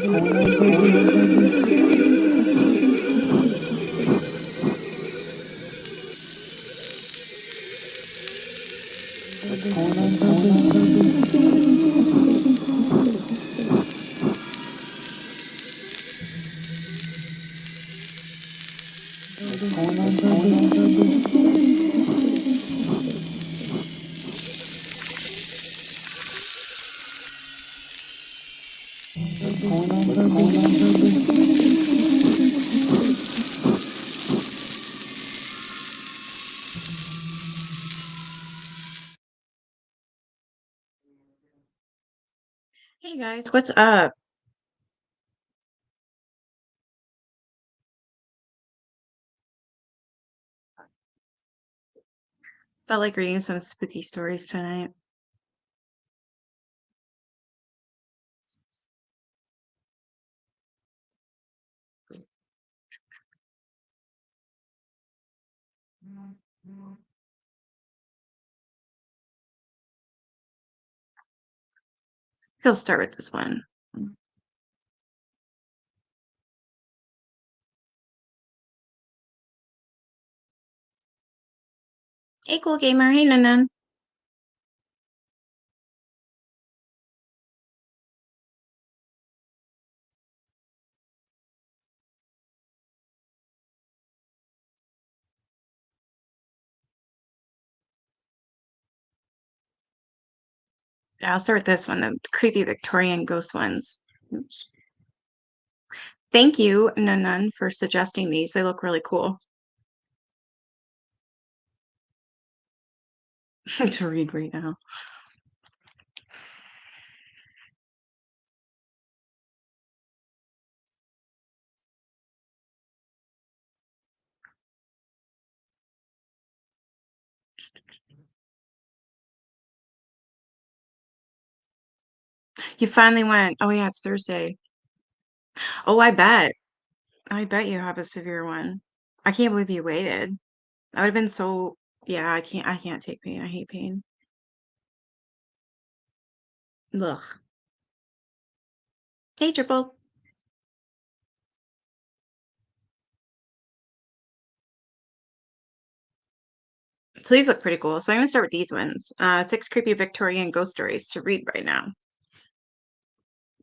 Hey guys, what's up? Felt like reading some spooky stories tonight. He'll start with this one. Hey, cool gamer. Hey, Nanan. I'll start with this one, the creepy Victorian ghost ones. Oops. Thank you, Nanan, for suggesting these. They look really cool to read right now. You finally went. Oh yeah, it's Thursday. Oh, I bet. I bet you have a severe one. I can't believe you waited. I would have been so, yeah, I can't take pain. I hate pain. Ugh. Hey, Triple. So these look pretty cool. So I'm gonna start with these ones. Six creepy Victorian ghost stories to read right now.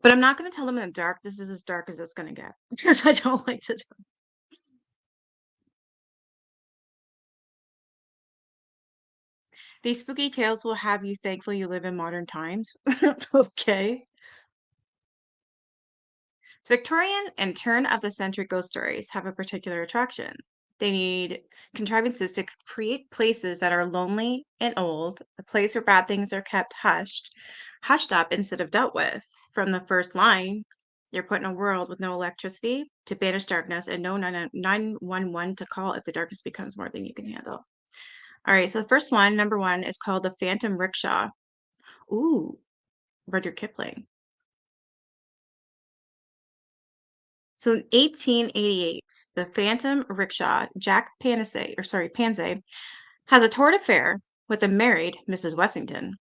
But I'm not gonna tell them in the dark. This is as dark as it's gonna get because I don't like this. These spooky tales will have you thankful you live in modern times. Okay. So Victorian and turn of the century ghost stories have a particular attraction. They need contrivances to create places that are lonely and old, a place where bad things are kept hushed up instead of dealt with. From the first line, you're put in a world with no electricity to banish darkness and no 911 to call if the darkness becomes more than you can handle. All right, so the first one, number one, is called The Phantom Rickshaw. Ooh, Rudyard Kipling. So in 1888, the Phantom Rickshaw, Jack Pansay, has a torrid affair with a married Mrs. Wessington.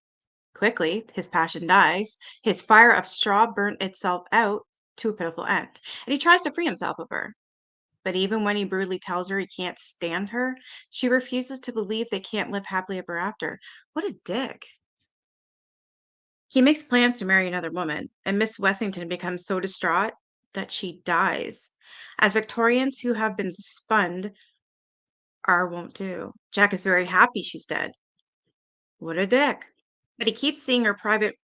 Quickly, his passion dies, his fire of straw burnt itself out to a pitiful end, and he tries to free himself of her. But even when he brutally tells her he can't stand her, she refuses to believe they can't live happily ever after. What a dick. He makes plans to marry another woman, and Miss Wessington becomes so distraught that she dies. As Victorians who have been spun are wont do. Jack is very happy she's dead. What a dick. But he keeps seeing her private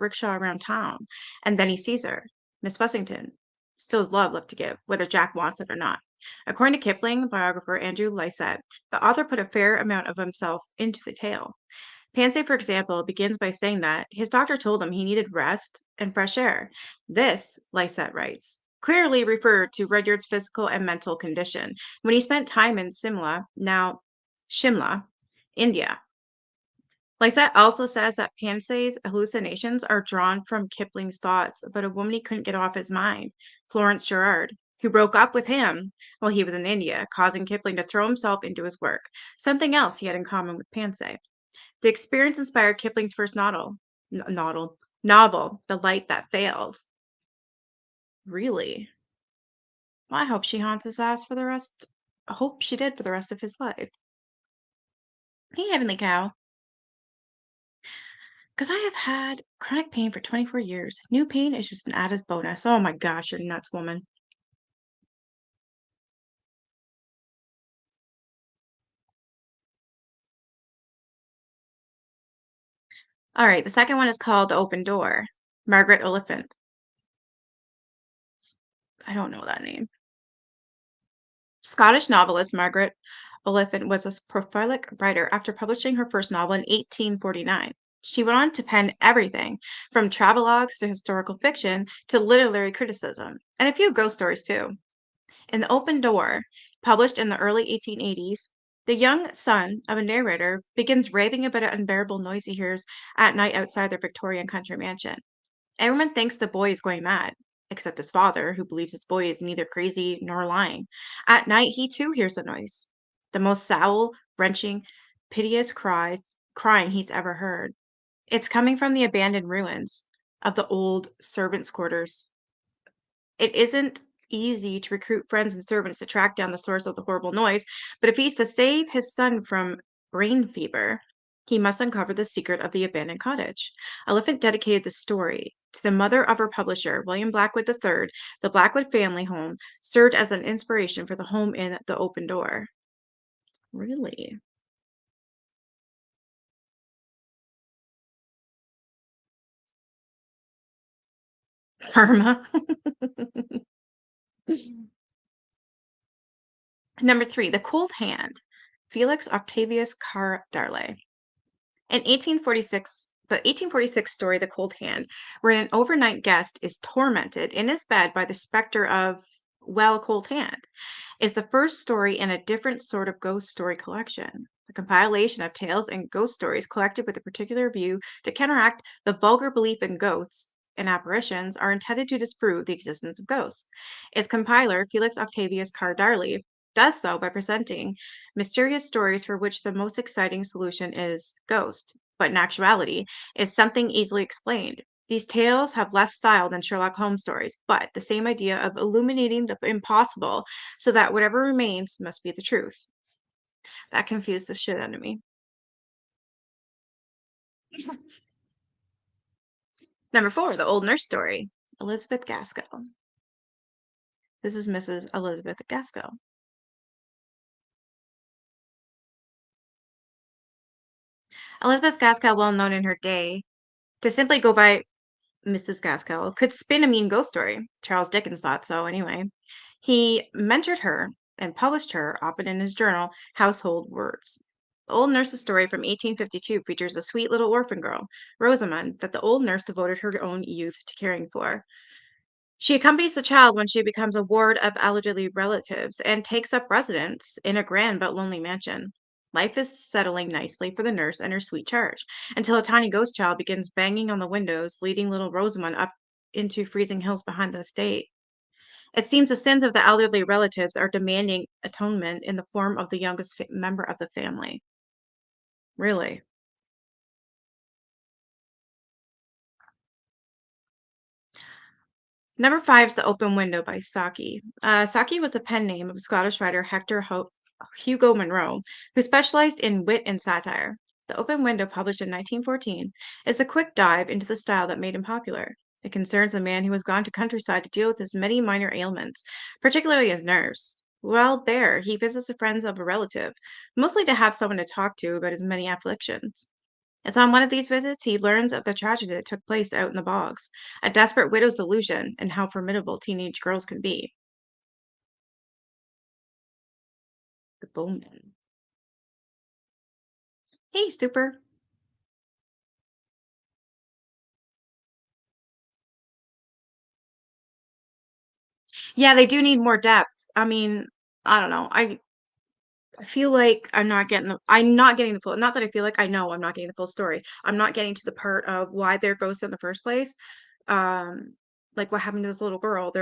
rickshaw around town, and then he sees her, Miss Wessington. Still has love left to give, whether Jack wants it or not. According to Kipling, biographer Andrew Lycett, the author put a fair amount of himself into the tale. Pansy, for example, begins by saying that his doctor told him he needed rest and fresh air. This, Lycett writes, clearly referred to Rudyard's physical and mental condition when he spent time in Simla, now Shimla, India. Lycett also says that Pansay's hallucinations are drawn from Kipling's thoughts about a woman he couldn't get off his mind, Florence Gerard, who broke up with him while he was in India, causing Kipling to throw himself into his work, something else he had in common with Pansay. The experience inspired Kipling's first novel, The Light That Failed. Really? Well, I hope she haunts his ass for the rest. I hope she did for the rest of his life. Hey, Heavenly Cow. Because I have had chronic pain for 24 years. New pain is just an added bonus. Oh my gosh, you're nuts, woman. All right, the second one is called The Open Door. Margaret Oliphant. I don't know that name. Scottish novelist Margaret Oliphant was a prolific writer after publishing her first novel in 1849. She went on to pen everything from travelogues to historical fiction to literary criticism, and a few ghost stories too. In The Open Door, published in the early 1880s, the young son of a narrator begins raving about an unbearable noise he hears at night outside their Victorian country mansion. Everyone thinks the boy is going mad, except his father, who believes his boy is neither crazy nor lying. At night, he too hears a noise, the most soul-wrenching, piteous crying he's ever heard. It's coming from the abandoned ruins of the old servants' quarters. It isn't easy to recruit friends and servants to track down the source of the horrible noise, but if he's to save his son from brain fever, he must uncover the secret of the abandoned cottage. Elephant dedicated the story to the mother of her publisher, William Blackwood III. The Blackwood family home served as an inspiration for the home in The Open Door. Really? Karma. Number three, The Cold Hand. Felix Octavius Carr Darley. In 1846, the 1846 story, The Cold Hand, where an overnight guest is tormented in his bed by the specter of, well, cold hand, is the first story in a different sort of ghost story collection. A compilation of tales and ghost stories collected with a particular view to counteract the vulgar belief in ghosts and apparitions are intended to disprove the existence of ghosts. Its compiler, Felix Octavius Carr Darley, does so by presenting mysterious stories for which the most exciting solution is ghost, but in actuality is something easily explained. These tales have less style than Sherlock Holmes stories, but the same idea of illuminating the impossible so that whatever remains must be the truth. That confused the shit out of me. Number four, The Old Nurse Story. Elizabeth Gaskell. This is Mrs. Elizabeth Gaskell. Elizabeth Gaskell, well known in her day to simply go by Mrs. Gaskell, could spin a mean ghost story. Charles Dickens thought so, anyway. He mentored her and published her, often in his journal, Household Words. The Old Nurse's story from 1852 features a sweet little orphan girl, Rosamund, that the old nurse devoted her own youth to caring for. She accompanies the child when she becomes a ward of elderly relatives and takes up residence in a grand but lonely mansion. Life is settling nicely for the nurse and her sweet charge until a tiny ghost child begins banging on the windows, leading little Rosamund up into freezing hills behind the estate. It seems the sins of the elderly relatives are demanding atonement in the form of the youngest member of the family. Really? Number five is The Open Window by Saki. Saki was the pen name of Scottish writer Hugo Monroe, who specialized in wit and satire. The Open Window, published in 1914, is a quick dive into the style that made him popular. It concerns a man who has gone to countryside to deal with his many minor ailments, particularly his nerves. While there, he visits the friends of a relative, mostly to have someone to talk to about his many afflictions. It's on one of these visits he learns of the tragedy that took place out in the bogs, a desperate widow's delusion, and how formidable teenage girls can be. The Bowman. Hey, Stupor. Yeah, they do need more depth. I mean, I don't know. I feel like I'm not getting the full, not that I feel like I know I'm not getting the full story. I'm not getting to the part of why they're ghosts in the first place. Um, like what happened to this little girl.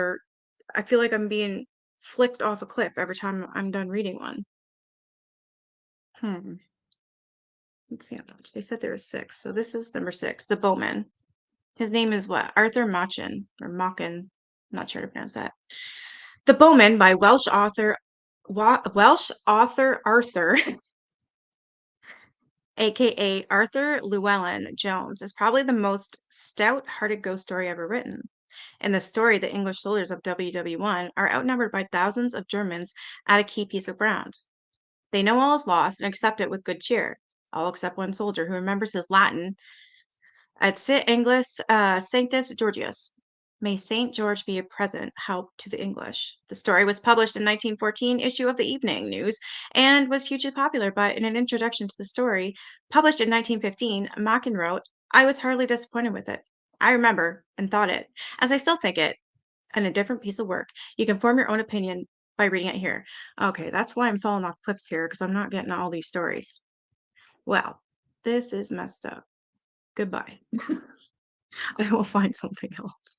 I feel like I'm being flicked off a cliff every time I'm done reading one. Hmm. Let's see how much. They said there was six. So this is number six, The Bowman. His name is what? Arthur Machen or Machen. Not sure to pronounce that. The Bowman by Welsh author Arthur, aka Arthur Llewellyn Jones, is probably the most stout-hearted ghost story ever written. In the story, the English soldiers of WW1 are outnumbered by thousands of Germans at a key piece of ground. They know all is lost and accept it with good cheer, all except one soldier who remembers his Latin at Sit Anglis Sanctus Georgius. May St. George be a present help to the English. The story was published in 1914 issue of the Evening News and was hugely popular, but in an introduction to the story, published in 1915, Machen wrote, I was hardly disappointed with it. I remember and thought it, as I still think it, and a different piece of work. You can form your own opinion by reading it here. Okay, that's why I'm falling off cliffs here, because I'm not getting all these stories. Well, this is messed up. Goodbye. I will find something else.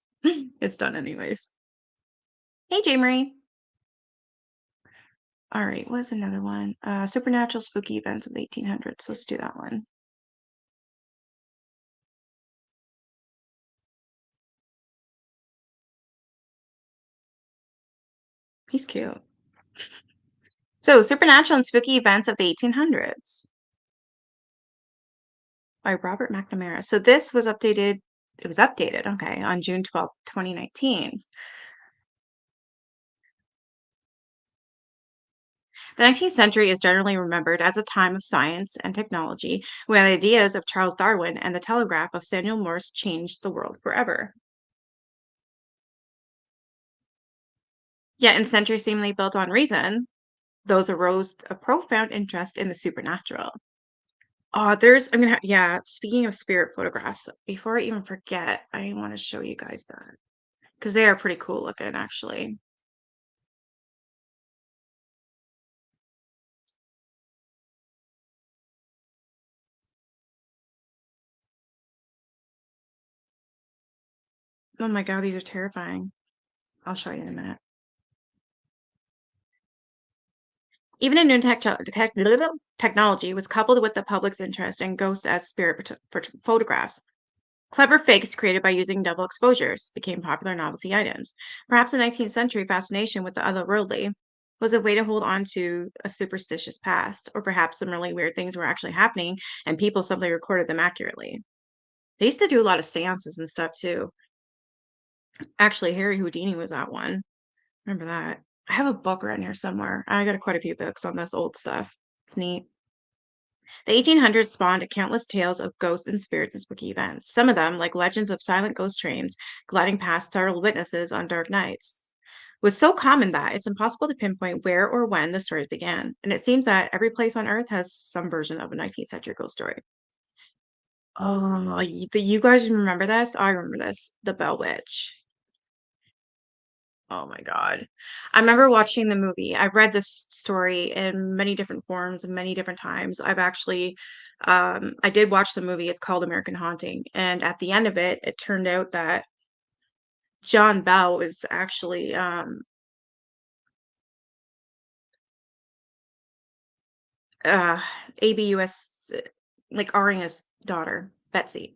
It's done anyways. Hey, J. Marie. All right, what's another one? Supernatural spooky events of the 1800s. Let's do that one. He's cute. So, Supernatural and Spooky Events of the 1800s by Robert McNamara. So, this was updated. It was updated, okay, on June 12th, 2019. The 19th century is generally remembered as a time of science and technology when the ideas of Charles Darwin and the telegraph of Samuel Morse changed the world forever. Yet, in centuries seemingly built on reason, those arose a profound interest in the supernatural. Yeah, speaking of spirit photographs, before I even forget, I want to show you guys that because they are pretty cool looking, actually. Oh my God, these are terrifying. I'll show you in a minute. Even a new technology was coupled with the public's interest in ghosts as photographs. Clever fakes created by using double exposures became popular novelty items. Perhaps the 19th century fascination with the otherworldly was a way to hold on to a superstitious past, or perhaps some really weird things were actually happening and people simply recorded them accurately. They used to do a lot of seances and stuff too. Actually, Harry Houdini was at one. Remember that? I have a book around here somewhere. I got quite a few books on this old stuff. It's neat. The 1800s spawned countless tales of ghosts and spirits and spooky events. Some of them, like legends of silent ghost trains gliding past startled witnesses on dark nights, was so common that it's impossible to pinpoint where or when the stories began. And it seems that every place on Earth has some version of a 19th century ghost story. Oh, you guys remember this? I remember this. The Bell Witch. Oh my God. I remember watching the movie. I've read this story in many different forms and many different times. I did watch the movie. It's called American Haunting. And at the end of it, it turned out that John Bell was actually uh ABUS, like Aria's daughter, Betsy.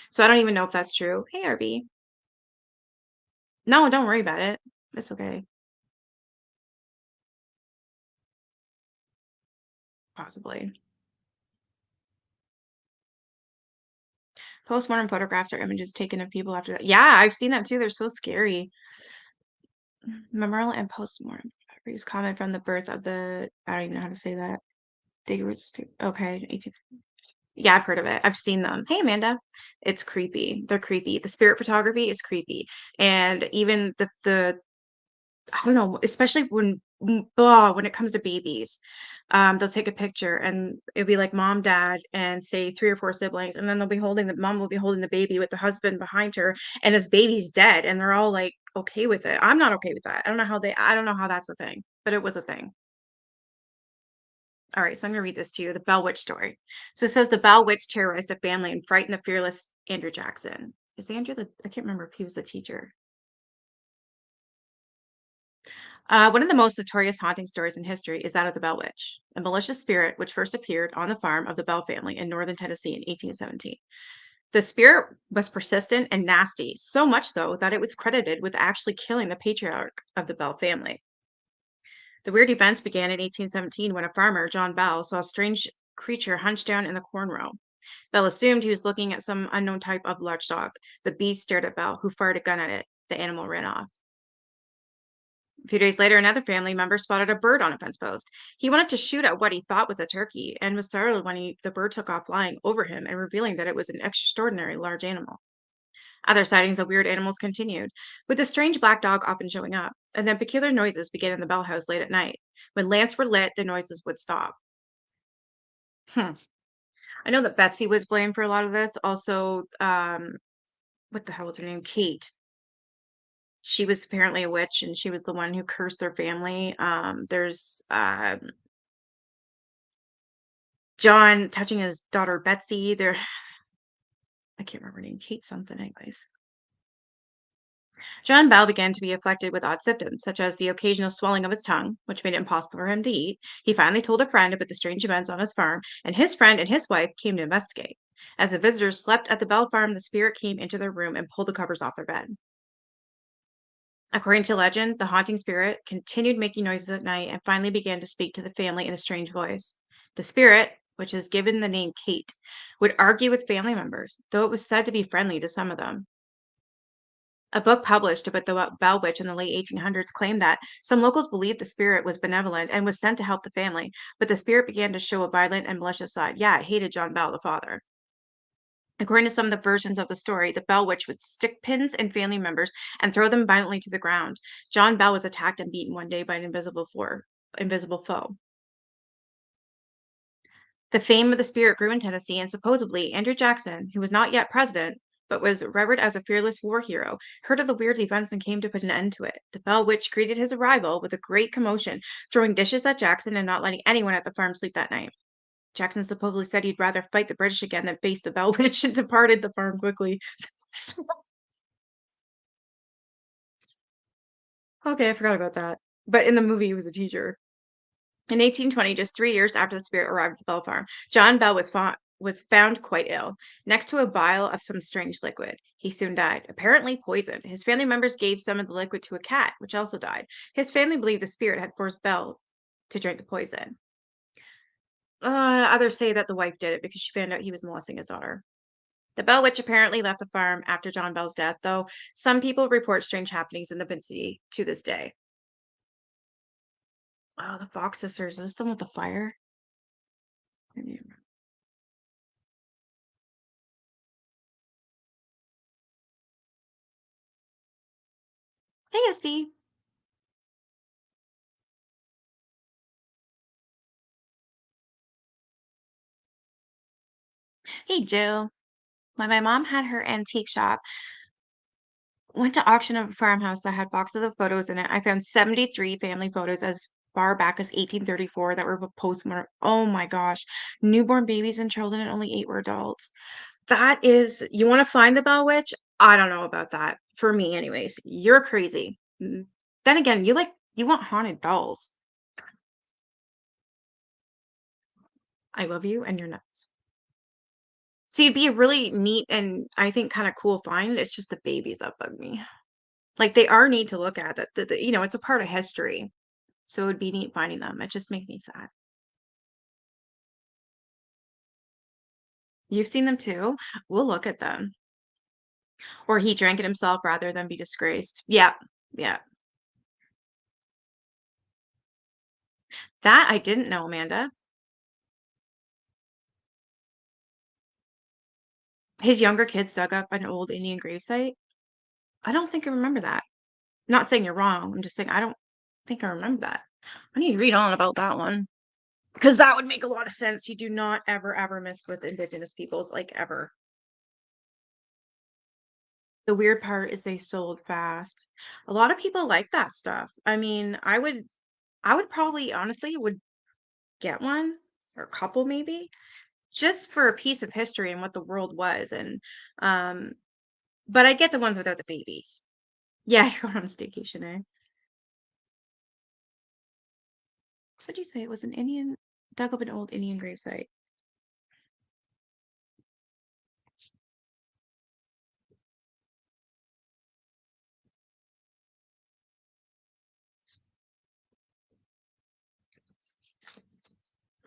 So I don't even know if that's true. Hey, RB. No, don't worry about it. It's okay. Possibly. Postmortem photographs are images taken of people after that. Yeah, I've seen that too. They're so scary. Memorial and postmortem use common from the birth of the I don't even know how to say that. Okay, 18th. Yeah, I've heard of it. I've seen them. Hey, Amanda. It's creepy. They're creepy. The spirit photography is creepy. And even the I don't know, especially when it comes to babies, they'll take a picture and it'll be like mom, dad, and say three or four siblings, and then the mom will be holding the baby with the husband behind her, and his baby's dead, and they're all like okay with it. I'm not okay with that. I don't know how that's a thing, but it was a thing. All right, so I'm gonna read this to you, the Bell Witch story. So it says the Bell Witch terrorized a family and frightened the fearless Andrew Jackson. Is Andrew I can't remember if he was the teacher. One of the most notorious haunting stories in history is that of the Bell Witch, a malicious spirit which first appeared on the farm of the Bell family in northern Tennessee in 1817. The spirit was persistent and nasty, so much so that it was credited with actually killing the patriarch of the Bell family. The weird events began in 1817 when a farmer, John Bell, saw a strange creature hunched down in the corn row. Bell assumed he was looking at some unknown type of large dog. The beast stared at Bell, who fired a gun at it. The animal ran off. A few days later, another family member spotted a bird on a fence post. He wanted to shoot at what he thought was a turkey and was startled when the bird took off flying over him and revealing that it was an extraordinary large animal. Other sightings of weird animals continued, with the strange black dog often showing up, and then peculiar noises began in the Bell house late at night. When lamps were lit, the noises would stop. Hmm. I know that Betsy was blamed for a lot of this. Also, what the hell was her name? Kate. She was apparently a witch, and she was the one who cursed their family. There's John touching his daughter Betsy. I can't remember her name. Kate something, anyways. John Bell began to be afflicted with odd symptoms, such as the occasional swelling of his tongue, which made it impossible for him to eat. He finally told a friend about the strange events on his farm, and his friend and his wife came to investigate. As the visitors slept at the Bell farm, the spirit came into their room and pulled the covers off their bed. According to legend, the haunting spirit continued making noises at night and finally began to speak to the family in a strange voice. The spirit, which is given the name Kate, would argue with family members, though it was said to be friendly to some of them. A book published about the Bell Witch in the late 1800s claimed that some locals believed the spirit was benevolent and was sent to help the family, but the spirit began to show a violent and malicious side. Yeah, it hated John Bell, the father. According to some of the versions of the story, the Bell Witch would stick pins in family members and throw them violently to the ground. John Bell was attacked and beaten one day by an invisible foe. The fame of the spirit grew in Tennessee, and supposedly Andrew Jackson, who was not yet president, but was revered as a fearless war hero, heard of the weird events and came to put an end to it. The Bell Witch greeted his arrival with a great commotion, throwing dishes at Jackson and not letting anyone at the farm sleep that night. Jackson supposedly said he'd rather fight the British again than face the Bell Witch and departed the farm quickly. Okay, I forgot about that. But in the movie, he was a teacher. In 1820, just 3 years after the spirit arrived at the Bell farm, John Bell was found quite ill, next to a vial of some strange liquid. He soon died, apparently poisoned. His family members gave some of the liquid to a cat, which also died. His family believed the spirit had forced Bell to drink the poison. Others say that the wife did it because she found out he was molesting his daughter. The Bell Witch apparently left the farm after John Bell's death, though some people report strange happenings in the vicinity to this day. Oh, the Fox sisters. Is this the one with the fire? Maybe. Hey, Esty. Hey, Jill. When my mom had her antique shop, went to auction of a farmhouse that had boxes of photos in it. I found 73 family photos as far back as 1834 that were postmortem. Oh my gosh. Newborn babies and children, and only 8 were adults. That is, you want to find the Bell Witch? I don't know about that. For me, anyways. You're crazy. Then again, you want haunted dolls. I love you and you're nuts. See, it'd be a really neat and I think kind of cool find. It's just the babies that bug me. Like they are neat to look at. It's a part of history. So it would be neat finding them. It just makes me sad. You've seen them too? We'll look at them. Or he drank it himself rather than be disgraced. Yeah. Yeah. That I didn't know, Amanda. His younger kids dug up an old Indian gravesite. I don't think I remember that. Not saying you're wrong. I'm just saying I don't think I remember that. I need to read on about that one. Because that would make a lot of sense. You do not ever, ever mess with indigenous peoples, like ever. The weird part is they sold fast. A lot of people like that stuff. I mean, I would probably honestly would get one or a couple maybe, just for a piece of history and what the world was. And um, but I get the ones without the babies. Yeah, you're going on a staycation, eh? That's what you say. It was an Indian dug up an old Indian gravesite.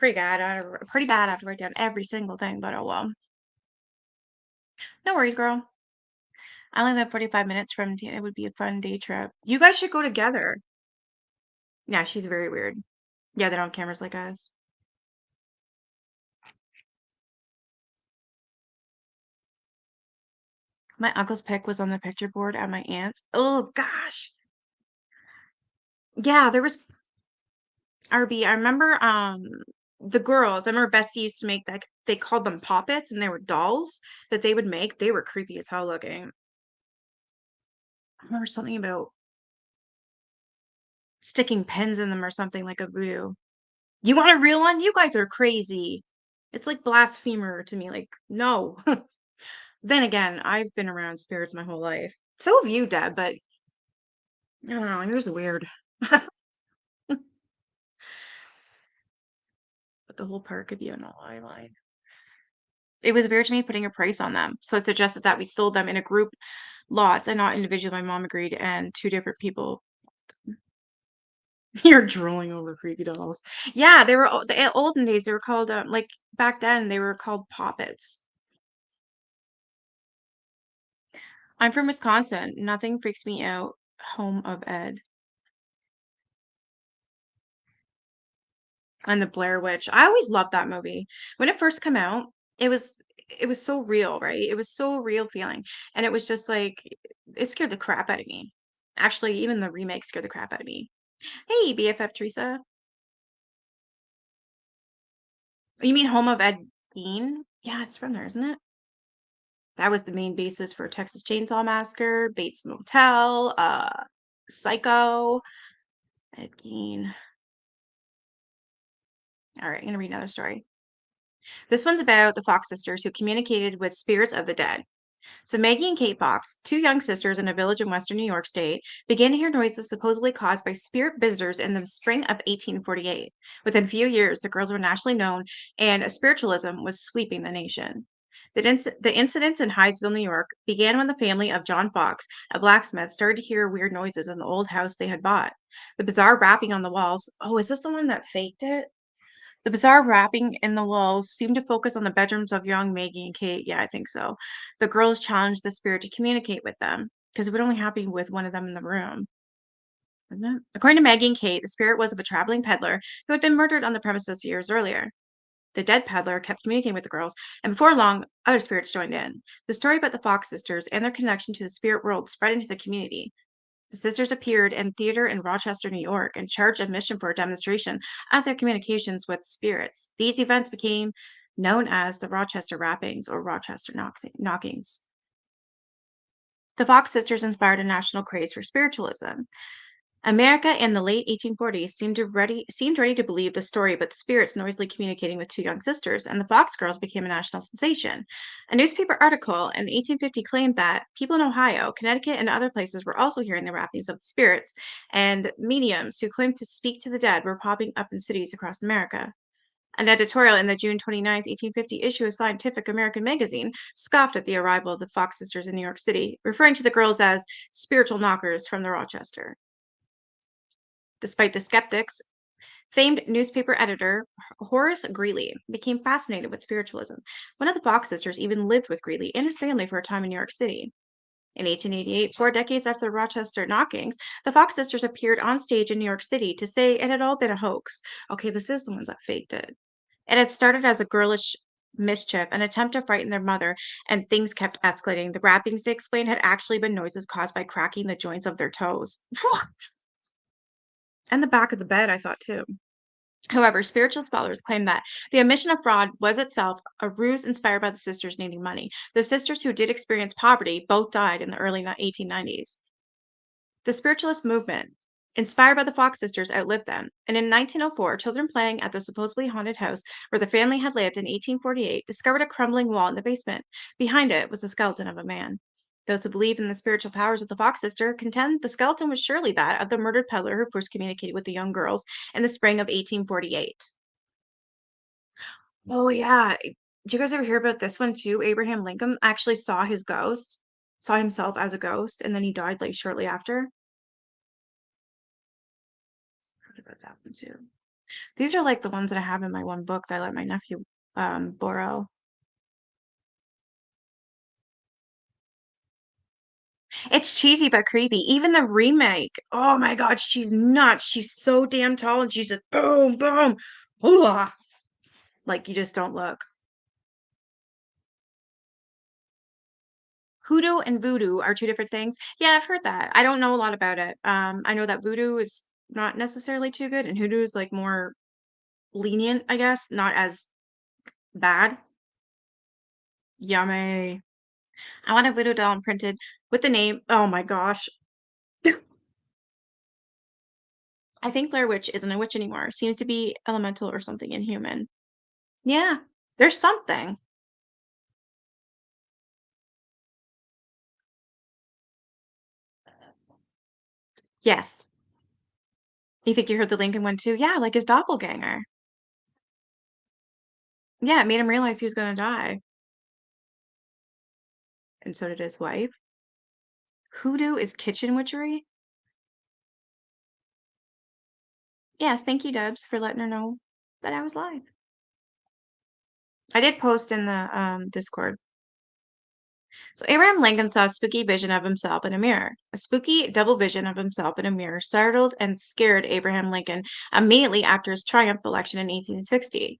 Pretty bad. I have to write down every single thing, but oh well. No worries, girl. I only live 45 minutes from it would be a fun day trip. You guys should go together. Yeah, she's very weird. Yeah, they don't have cameras like us. My uncle's pic was on the picture board at my aunt's. Oh gosh. Yeah, there was RB. I remember the girls. I remember Betsy used to make that they called them poppets and they were dolls that they would make. They were creepy as hell looking. I remember something about sticking pins in them or something like a voodoo. You want a real one? You guys are crazy. It's like blasphemer to me. Like, no. Then again, I've been around spirits my whole life. So have you, Deb, but I don't know, yours are weird. But the whole park could be an lie line. It was weird to me putting a price on them. So I suggested that we sold them in a group lots and not individually. My mom agreed, and two different people. You're drooling over creepy dolls. Yeah, they were the olden days. They were called like back then they were called poppets. I'm from Wisconsin. Nothing freaks me out. Home of Ed and the Blair Witch. I always loved that movie. When it first came out, it was it was so real, right? It was so real feeling. And it was just like it scared the crap out of me. Actually, even the remake scared the crap out of me. Hey, BFF Teresa. Oh, you mean Home of Ed Gein? Yeah, it's from there, isn't it? That was the main basis for Texas Chainsaw Massacre, Bates Motel, Psycho, Ed Gein. All right, I'm gonna read another story. This one's about the Fox sisters who communicated with spirits of the dead. So Maggie and Kate Fox, two young sisters in a village in western New York State, began to hear noises supposedly caused by spirit visitors in the spring of 1848. Within a few years, the girls were nationally known, and spiritualism was sweeping the nation. The incidents in Hydesville, New York, began when the family of John Fox, a blacksmith, started to hear weird noises in the old house they had bought. The bizarre rapping on the walls. Oh, is this the one that faked it? The bizarre wrapping in the walls seemed to focus on the bedrooms of young Maggie and Kate. Yeah, I think so. The girls challenged the spirit to communicate with them because it would only happen with one of them in the room. Wouldn't it? According to Maggie and Kate, the spirit was of a traveling peddler who had been murdered on the premises years earlier. The dead peddler kept communicating with the girls, and before long, other spirits joined in. The story about the Fox sisters and their connection to the spirit world spread into the community. The sisters appeared in theater in Rochester, New York, and charged admission for a demonstration of their communications with spirits. These events became known as the Rochester Rappings or Rochester Knockings. The Fox sisters inspired a national craze for spiritualism. America in the late 1840s seemed ready to believe the story about the spirits noisily communicating with two young sisters, and the Fox girls became a national sensation. A newspaper article in 1850 claimed that people in Ohio, Connecticut, and other places were also hearing the rappings of the spirits, and mediums who claimed to speak to the dead were popping up in cities across America. An editorial in the June 29th, 1850 issue of Scientific American magazine scoffed at the arrival of the Fox sisters in New York City, referring to the girls as spiritual knockers from the Rochester. Despite the skeptics, famed newspaper editor Horace Greeley became fascinated with spiritualism. One of the Fox sisters even lived with Greeley and his family for a time in New York City. In 1888, 4 decades after the Rochester knockings, the Fox sisters appeared on stage in New York City to say it had all been a hoax. Okay, this is the ones that faked it. It had started as a girlish mischief, an attempt to frighten their mother, and things kept escalating. The rappings, they explained, had actually been noises caused by cracking the joints of their toes. What? And the back of the bed, I thought too. However, spiritual scholars claim that the omission of fraud was itself a ruse inspired by the sisters needing money. The sisters who did experience poverty both died in the early 1890s. The spiritualist movement, inspired by the Fox sisters, outlived them, and in 1904, children playing at the supposedly haunted house where the family had lived in 1848 discovered a crumbling wall in the basement. Behind it was the skeleton of a man. Those who believe in the spiritual powers of the Fox sister contend the skeleton was surely that of the murdered peddler who first communicated with the young girls in the spring of 1848. Oh, yeah. Did you guys ever hear about this one too? Abraham Lincoln actually saw his ghost, saw himself as a ghost, and then he died like shortly after. Heard about that one too. These are like the ones that I have in my one book that I let my nephew borrow. It's cheesy but creepy. Even the remake. Oh my god, she's nuts. She's so damn tall and she's just boom, boom, hooah. Like you just don't look. Hoodoo and voodoo are two different things. Yeah, I've heard that. I don't know a lot about it. I know that voodoo is not necessarily too good, and hoodoo is like more lenient, I guess, not as bad. Yummy. I want a voodoo doll imprinted with the name. Oh my gosh. I think Blair Witch isn't a witch anymore. Seems to be elemental or something inhuman. Yeah, there's something. Yes. You think you heard the Lincoln one too? Yeah, like his doppelganger. Yeah, it made him realize he was gonna die. And so did his wife. Hoodoo is kitchen witchery? Yes, thank you, Debs, for letting her know that I was live. I did post in the Discord. So Abraham Lincoln saw a spooky vision of himself in a mirror. A spooky double vision of himself in a mirror startled and scared Abraham Lincoln immediately after his triumph election in 1860.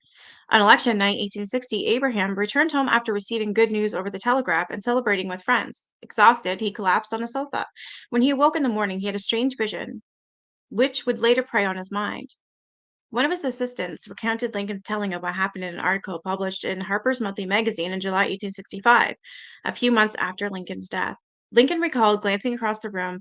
On election night 1860, Abraham returned home after receiving good news over the telegraph and celebrating with friends. Exhausted, he collapsed on a sofa. When he awoke in the morning, he had a strange vision, which would later prey on his mind. One of his assistants recounted Lincoln's telling of what happened in an article published in Harper's Monthly Magazine in July 1865, a few months after Lincoln's death. Lincoln recalled glancing across the room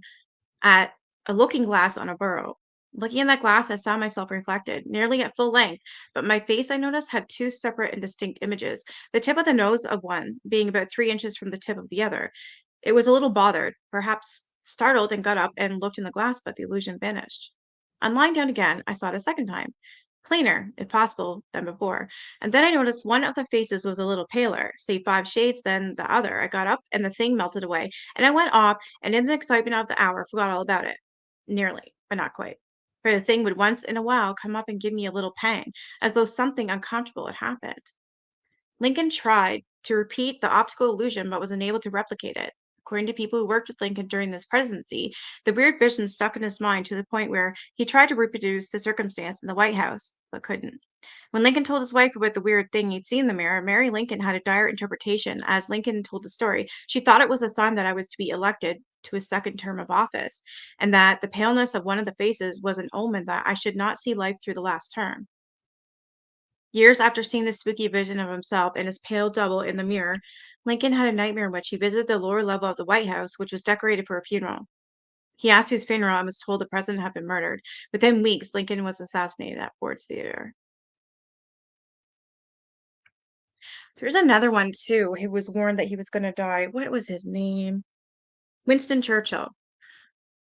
at a looking glass on a bureau. Looking in that glass, I saw myself reflected, nearly at full length, but my face, I noticed, had two separate and distinct images, the tip of the nose of one being about 3 inches from the tip of the other. It was a little bothered, perhaps startled, and got up and looked in the glass, but the illusion vanished. On lying down again, I saw it a second time, plainer, if possible, than before. And then I noticed one of the faces was a little paler, say 5 shades than the other. I got up and the thing melted away, and I went off, and in the excitement of the hour, forgot all about it. Nearly, but not quite. For the thing would once in a while come up and give me a little pang, as though something uncomfortable had happened. Lincoln tried to repeat the optical illusion but was unable to replicate it. According to people who worked with Lincoln during this presidency, the weird vision stuck in his mind to the point where he tried to reproduce the circumstance in the White House, but couldn't. When Lincoln told his wife about the weird thing he'd seen in the mirror, Mary Lincoln had a dire interpretation. As Lincoln told the story, she thought it was a sign that I was to be elected to a second term of office, and that the paleness of one of the faces was an omen that I should not see life through the last term. Years after seeing the spooky vision of himself and his pale double in the mirror, Lincoln had a nightmare in which he visited the lower level of the White House, which was decorated for a funeral. He asked whose funeral and was told the president had been murdered. Within weeks, Lincoln was assassinated at Ford's Theater. There's another one too. He was warned that he was going to die. What was his name? Winston Churchill.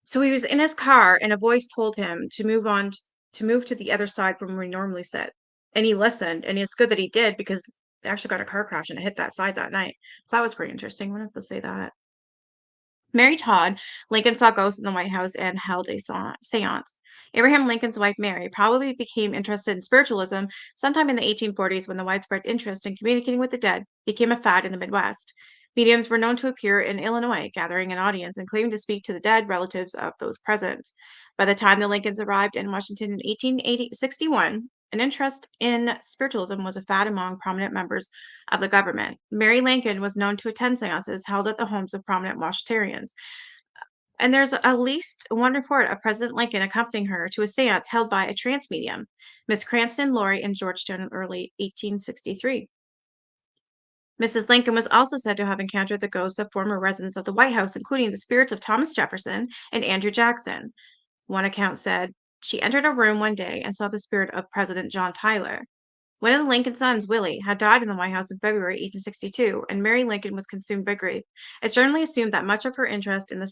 So he was in his car, and a voice told him to move to the other side from where he normally sit. And he listened, and it's good that he did because they actually got a car crash and it hit that side that night. So that was pretty interesting. I wanted to say that. Mary Todd, Lincoln saw ghosts in the White House and held a seance. Abraham Lincoln's wife, Mary, probably became interested in spiritualism sometime in the 1840s when the widespread interest in communicating with the dead became a fad in the Midwest. Mediums were known to appear in Illinois, gathering an audience and claiming to speak to the dead relatives of those present. By the time the Lincolns arrived in Washington in 1861, an interest in spiritualism was a fad among prominent members of the government. Mary Lincoln was known to attend seances held at the homes of prominent Washingtonians. And there's at least one report of President Lincoln accompanying her to a seance held by a trance medium, Miss Cranston Laurie in Georgetown in early 1863. Mrs. Lincoln was also said to have encountered the ghosts of former residents of the White House, including the spirits of Thomas Jefferson and Andrew Jackson. One account said she entered a room one day and saw the spirit of President John Tyler. One of the Lincoln sons, Willie, had died in the White House in February 1862, and Mary Lincoln was consumed by grief. It's generally assumed that much of her interest in the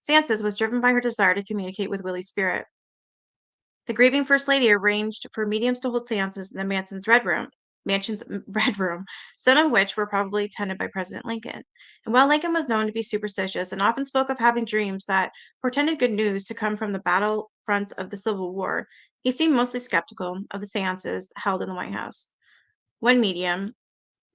seances was driven by her desire to communicate with Willie's spirit. The grieving First Lady arranged for mediums to hold seances in the mansion's red room, some of which were probably attended by President Lincoln. And while Lincoln was known to be superstitious and often spoke of having dreams that portended good news to come from the battle fronts of the Civil War, He seemed mostly skeptical of the seances held in the White House. One medium,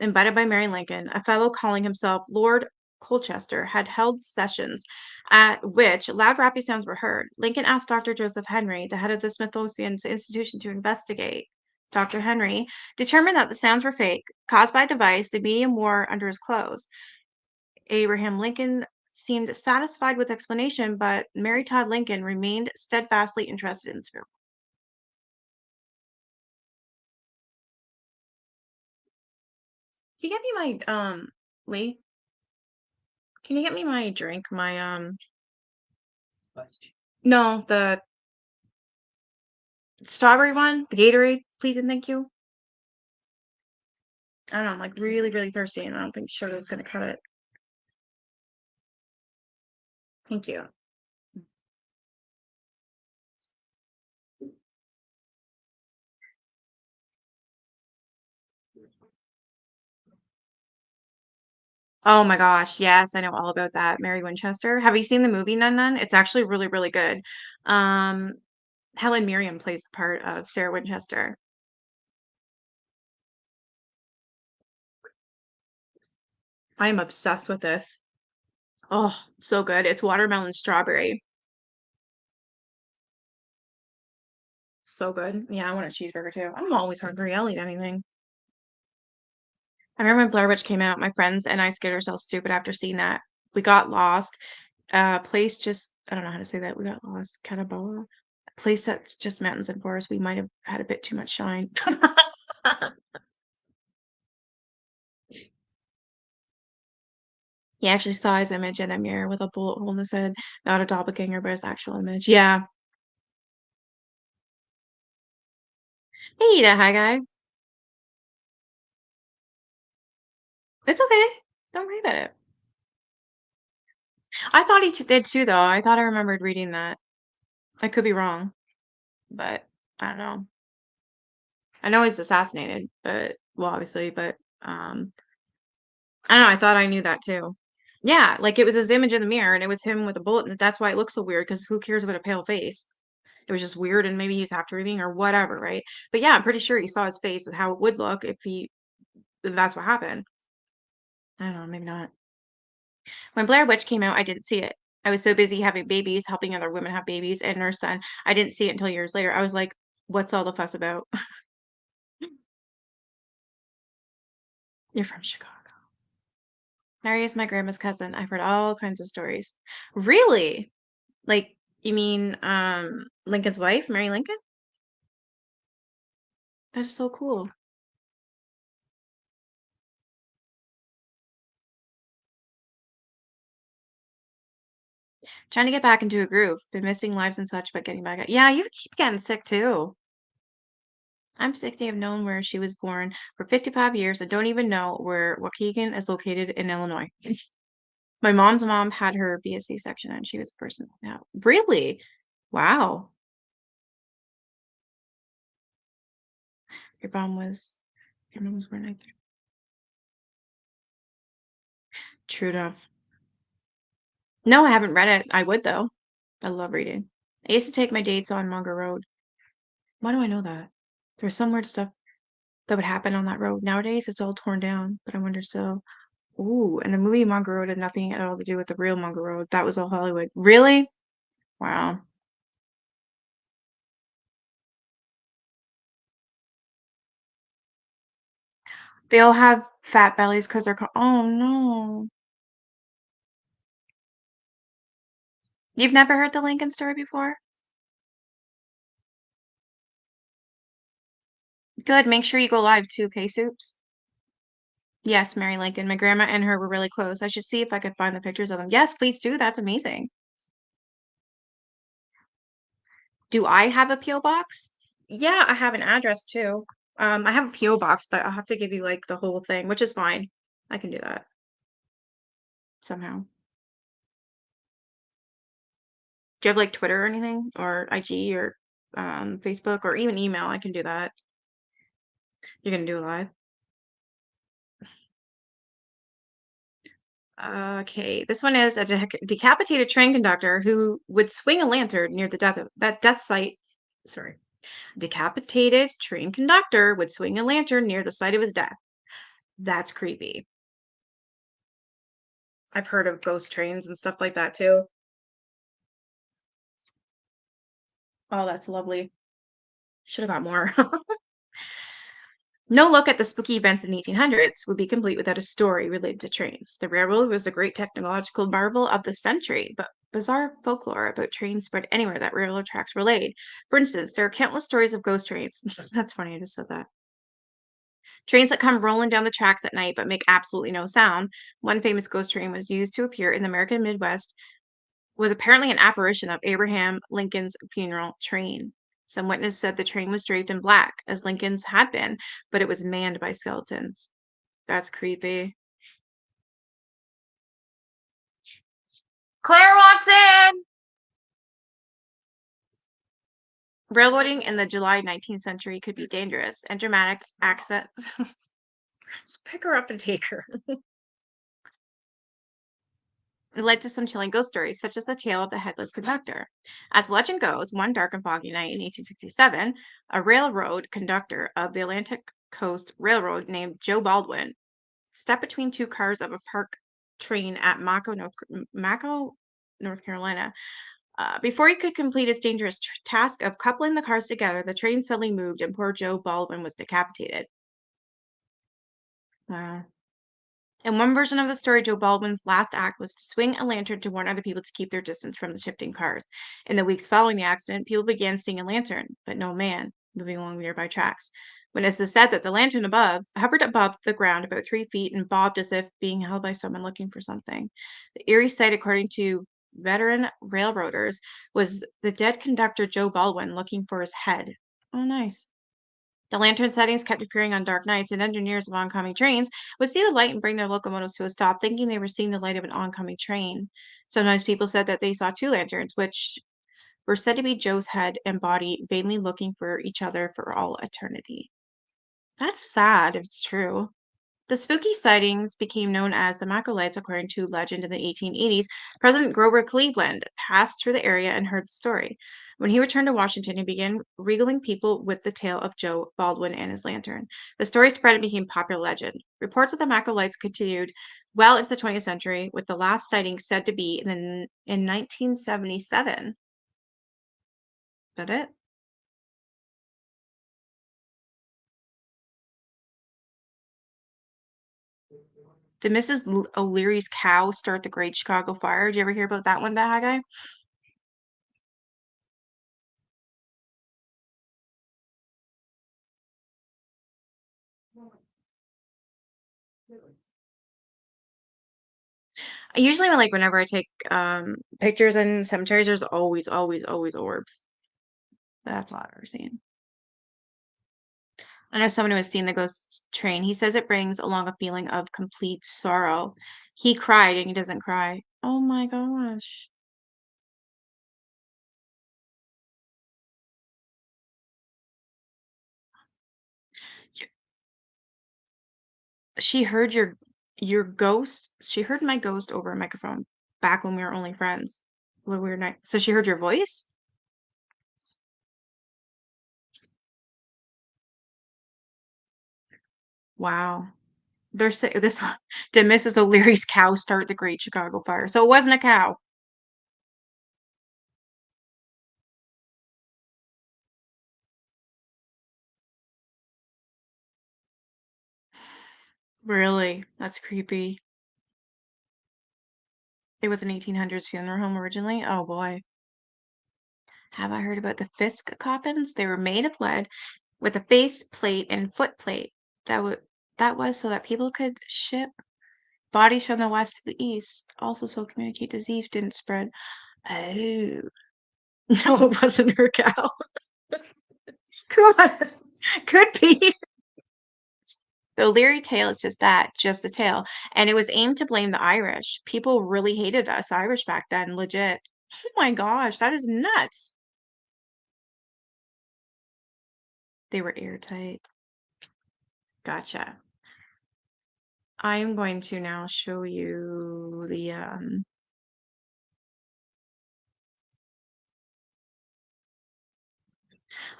invited by Mary Lincoln, a fellow calling himself Lord Colchester, had held sessions at which loud rapping sounds were heard. Lincoln asked Dr. Joseph Henry, the head of the Smithsonian Institution, to investigate. Dr. Henry determined that the sounds were fake, caused by a device the medium wore under his clothes. Abraham Lincoln seemed satisfied with explanation, but Mary Todd Lincoln remained steadfastly interested in spirit. Can you get me my Lee? Can you get me my drink? My no, the strawberry one, the Gatorade, please and thank you. I don't know, I'm like really, really thirsty and I don't think sugar's gonna cut it. Thank you. Oh my gosh, yes, I know all about that. Mary Winchester. Have you seen the movie Nun Nun? It's actually really, really good. Um, Helen Mirren plays the part of Sarah Winchester. I am obsessed with this. Oh, so good. It's watermelon strawberry. So good. Yeah, I want a cheeseburger too. I'm always hungry. I'll eat anything. I remember when Blair Witch came out, my friends and I scared ourselves stupid after seeing that. We got lost. Place just, I don't know how to say that. We got lost. Catabola. A place that's just mountains and forests. We might have had a bit too much shine. He actually saw his image in a mirror with a bullet hole in his head, not a doppelganger, but his actual image. Yeah. Hey, that hi guy. It's okay. Don't worry about it. I thought he did too, though. I thought I remembered reading that. I could be wrong, but I don't know. I know he's assassinated, but well, obviously, but I don't know. I thought I knew that too. Yeah, like it was his image in the mirror, and it was him with a bullet, and that's why it looks so weird. Because who cares about a pale face? It was just weird, and maybe he's half dreaming or whatever, right? But yeah, I'm pretty sure he saw his face and how it would look if that's what happened. I don't know, maybe not. When Blair Witch came out, I didn't see it. I was so busy having babies, helping other women have babies, and nurse then. I didn't see it until years later. I was like, "What's all the fuss about?" You're from Chicago. Mary is my grandma's cousin. I've heard all kinds of stories. Really? Like, you mean Lincoln's wife, Mary Lincoln? That is so cool. Trying to get back into a groove. Been missing lives and such, but getting back at yeah, you keep getting sick too. I'm 60. I've known where she was born for 55 years. I don't even know where Waukegan is located in Illinois. My mom's mom had her be a C-section and she was a person now. Really? Wow. Your mom was born 93. True enough. No, I haven't read it. I would though. I love reading. I used to take my dates on Munger Road. Why do I know that? There's some weird stuff that would happen on that road. Nowadays, it's all torn down, but I wonder still. Ooh, and the movie Munger Road had nothing at all to do with the real Munger Road. That was all Hollywood. Really? Wow. They all have fat bellies because oh no. You've never heard the Lincoln story before? Good. Make sure you go live too, okay, Soups? Yes, Mary Lincoln. My grandma and her were really close. I should see if I could find the pictures of them. Yes, please do. That's amazing. Do I have a P.O. box? Yeah, I have an address too. I have a P.O. box, but I'll have to give you like the whole thing, which is fine. I can do that somehow. Do you have like Twitter or anything or IG or Facebook or even email? I can do that. You're gonna do it live? Okay, this one is a decapitated train conductor who would swing a lantern near the death site. Sorry. Decapitated train conductor would swing a lantern near the site of his death. That's creepy. I've heard of ghost trains and stuff like that too. Oh, that's lovely. Should have got more. No look at the spooky events in the 1800s would be complete without a story related to trains. The railroad was the great technological marvel of the century, but bizarre folklore about trains spread anywhere that railroad tracks were laid. For instance, there are countless stories of ghost trains. That's funny, I just said that. Trains that come rolling down the tracks at night but make absolutely no sound. One famous ghost train was used to appear in the American Midwest was apparently an apparition of Abraham Lincoln's funeral train. Some witness said the train was draped in black, as Lincoln's had been, but it was manned by skeletons. That's creepy. Claire walks in! Railroading in the July 19th century could be dangerous and dramatic accents. Just pick her up and take her. It led to some chilling ghost stories, such as the tale of the headless conductor. As legend goes, one dark and foggy night in 1867, a railroad conductor of the Atlantic Coast Railroad named Joe Baldwin stepped between two cars of a park train at Mako, North Carolina. Before he could complete his dangerous task of coupling the cars together, the train suddenly moved and poor Joe Baldwin was decapitated. Wow. In one version of the story, Joe Baldwin's last act was to swing a lantern to warn other people to keep their distance from the shifting cars. In the weeks following the accident, people began seeing a lantern, but no man moving along nearby tracks. Witnesses said that the lantern above hovered above the ground about 3 feet and bobbed as if being held by someone looking for something. The eerie sight, according to veteran railroaders, was the dead conductor Joe Baldwin looking for his head. Oh, nice. The lantern sightings kept appearing on dark nights, and engineers of oncoming trains would see the light and bring their locomotives to a stop, thinking they were seeing the light of an oncoming train. Sometimes people said that they saw two lanterns, which were said to be Joe's head and body, vainly looking for each other for all eternity. That's sad if it's true. The spooky sightings became known as the Mako Lights, according to legend in the 1880s. President Grover Cleveland passed through the area and heard the story. When he returned to Washington, he began regaling people with the tale of Joe Baldwin and his lantern. The story spread and became popular legend. Reports of the Mako Lights continued well into the 20th century, with the last sighting said to be in 1977. Is that it? Did Mrs. O'Leary's cow start the Great Chicago Fire? Did you ever hear about that one, that guy? Usually, whenever I take pictures in cemeteries, there's always, always, always orbs. That's all I've ever seen. I know someone who has seen the ghost train. He says it brings along a feeling of complete sorrow. He cried and he doesn't cry. Oh my gosh. Y- She heard your ghost. She heard my ghost over a microphone back when we were only friends. When we were not, so she heard your voice? Wow. They're say this did Mrs. O'Leary's cow start the Great Chicago Fire? So it wasn't a cow. Really? That's creepy. It was an 1800s funeral home originally? Oh boy. Have I heard about the Fisk coffins? They were made of lead with a face plate and foot plate. That was so that people could ship bodies from the west to the east, also so communicate disease didn't spread. Oh. No, it wasn't her cow. Come on. Could be. The O'Leary tale is just that, just the tale. And it was aimed to blame the Irish. People really hated us Irish back then, legit. Oh my gosh, that is nuts. They were airtight. Gotcha. I'm going to now show you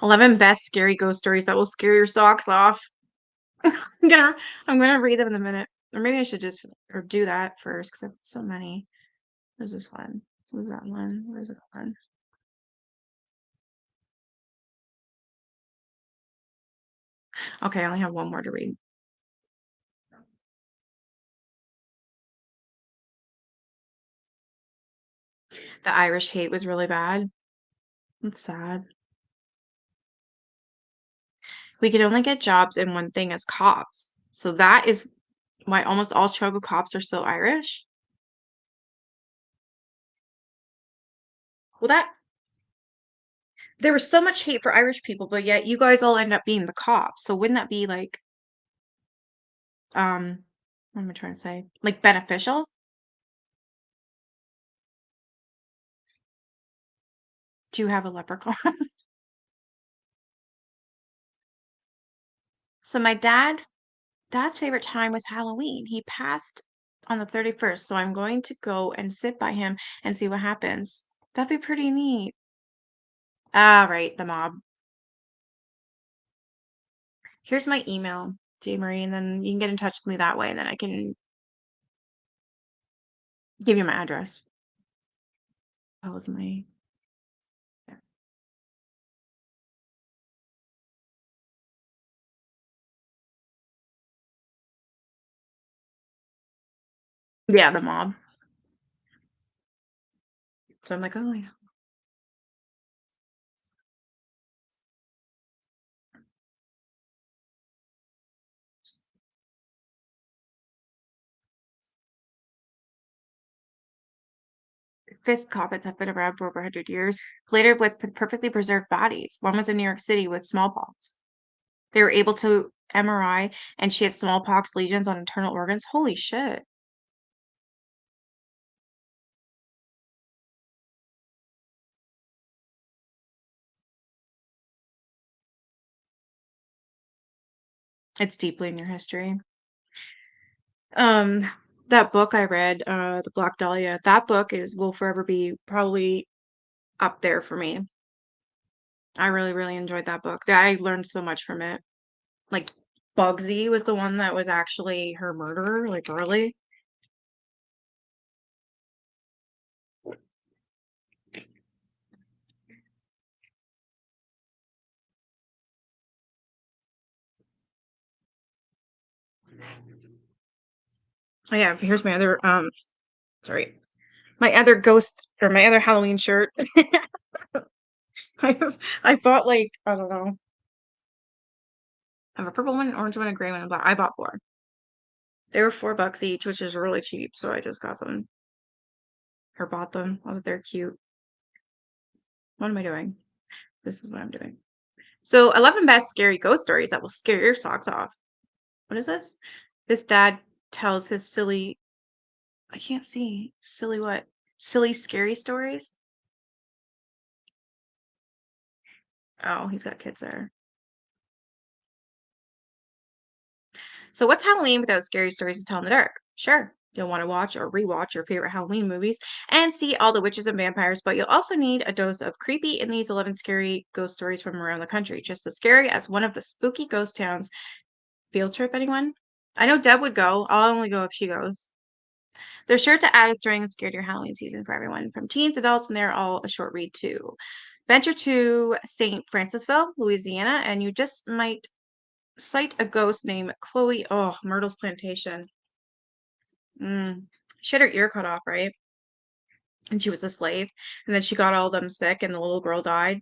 11 best scary ghost stories that will scare your socks off. I'm gonna I'm gonna read them in a minute. Or maybe I should just or do that first because I've so many. Where's this one? Where's that one? Where's that one? Okay, I only have one more to read. The Irish hate was really bad. It's sad. We could only get jobs in one thing as cops. So that is why almost all Chicago cops are still Irish. Well, that there was so much hate for Irish people, but yet you guys all end up being the cops. So wouldn't that be like, what am I trying to say? Like beneficial? Do you have a leprechaun? So my dad's favorite time was Halloween. He passed on the 31st, so I'm going to go and sit by him and see what happens. That'd be pretty neat. Ah, right, the mob. Here's my email, J. Marie, and then you can get in touch with me that way, and then I can give you my address. That was my yeah, the mob. So I'm like, oh yeah. Fist coffins have been around for over 100 years, later with perfectly preserved bodies. One was in New York City with smallpox. They were able to MRI, and she had smallpox lesions on internal organs. Holy shit. It's deeply in your history. Um, that book I read, The Black Dahlia, that book is will forever be probably up there for me. I really, really enjoyed that book. I learned so much from it. Like Bugsy was the one that was actually her murderer, like early. Oh yeah, here's my other sorry. My other ghost or my other Halloween shirt. I bought like, I don't know. I have a purple one, an orange one, a gray one, and black. I bought four. They were $4 each, which is really cheap, so I just got them or bought them. Oh, they're cute. What am I doing? This is what I'm doing. So 11 best scary ghost stories that will scare your socks off. What is this? This dad tells his silly, I can't see, silly what? Silly scary stories? Oh, he's got kids there. So what's Halloween without scary stories to tell in the dark? Sure, you'll want to watch or rewatch your favorite Halloween movies and see all the witches and vampires, but you'll also need a dose of creepy in these 11 scary ghost stories from around the country. Just as scary as one of the spooky ghost towns. Field trip, anyone? I know Deb would go. I'll only go if she goes. They're sure to add a thrilling and scare your Halloween season for everyone, from teens, adults, and they're all a short read too. Venture to St. Francisville, Louisiana, and you just might sight a ghost named Chloe. Oh, Myrtle's Plantation. Mm. She had her ear cut off, right? And she was a slave. And then she got all of them sick, and the little girl died.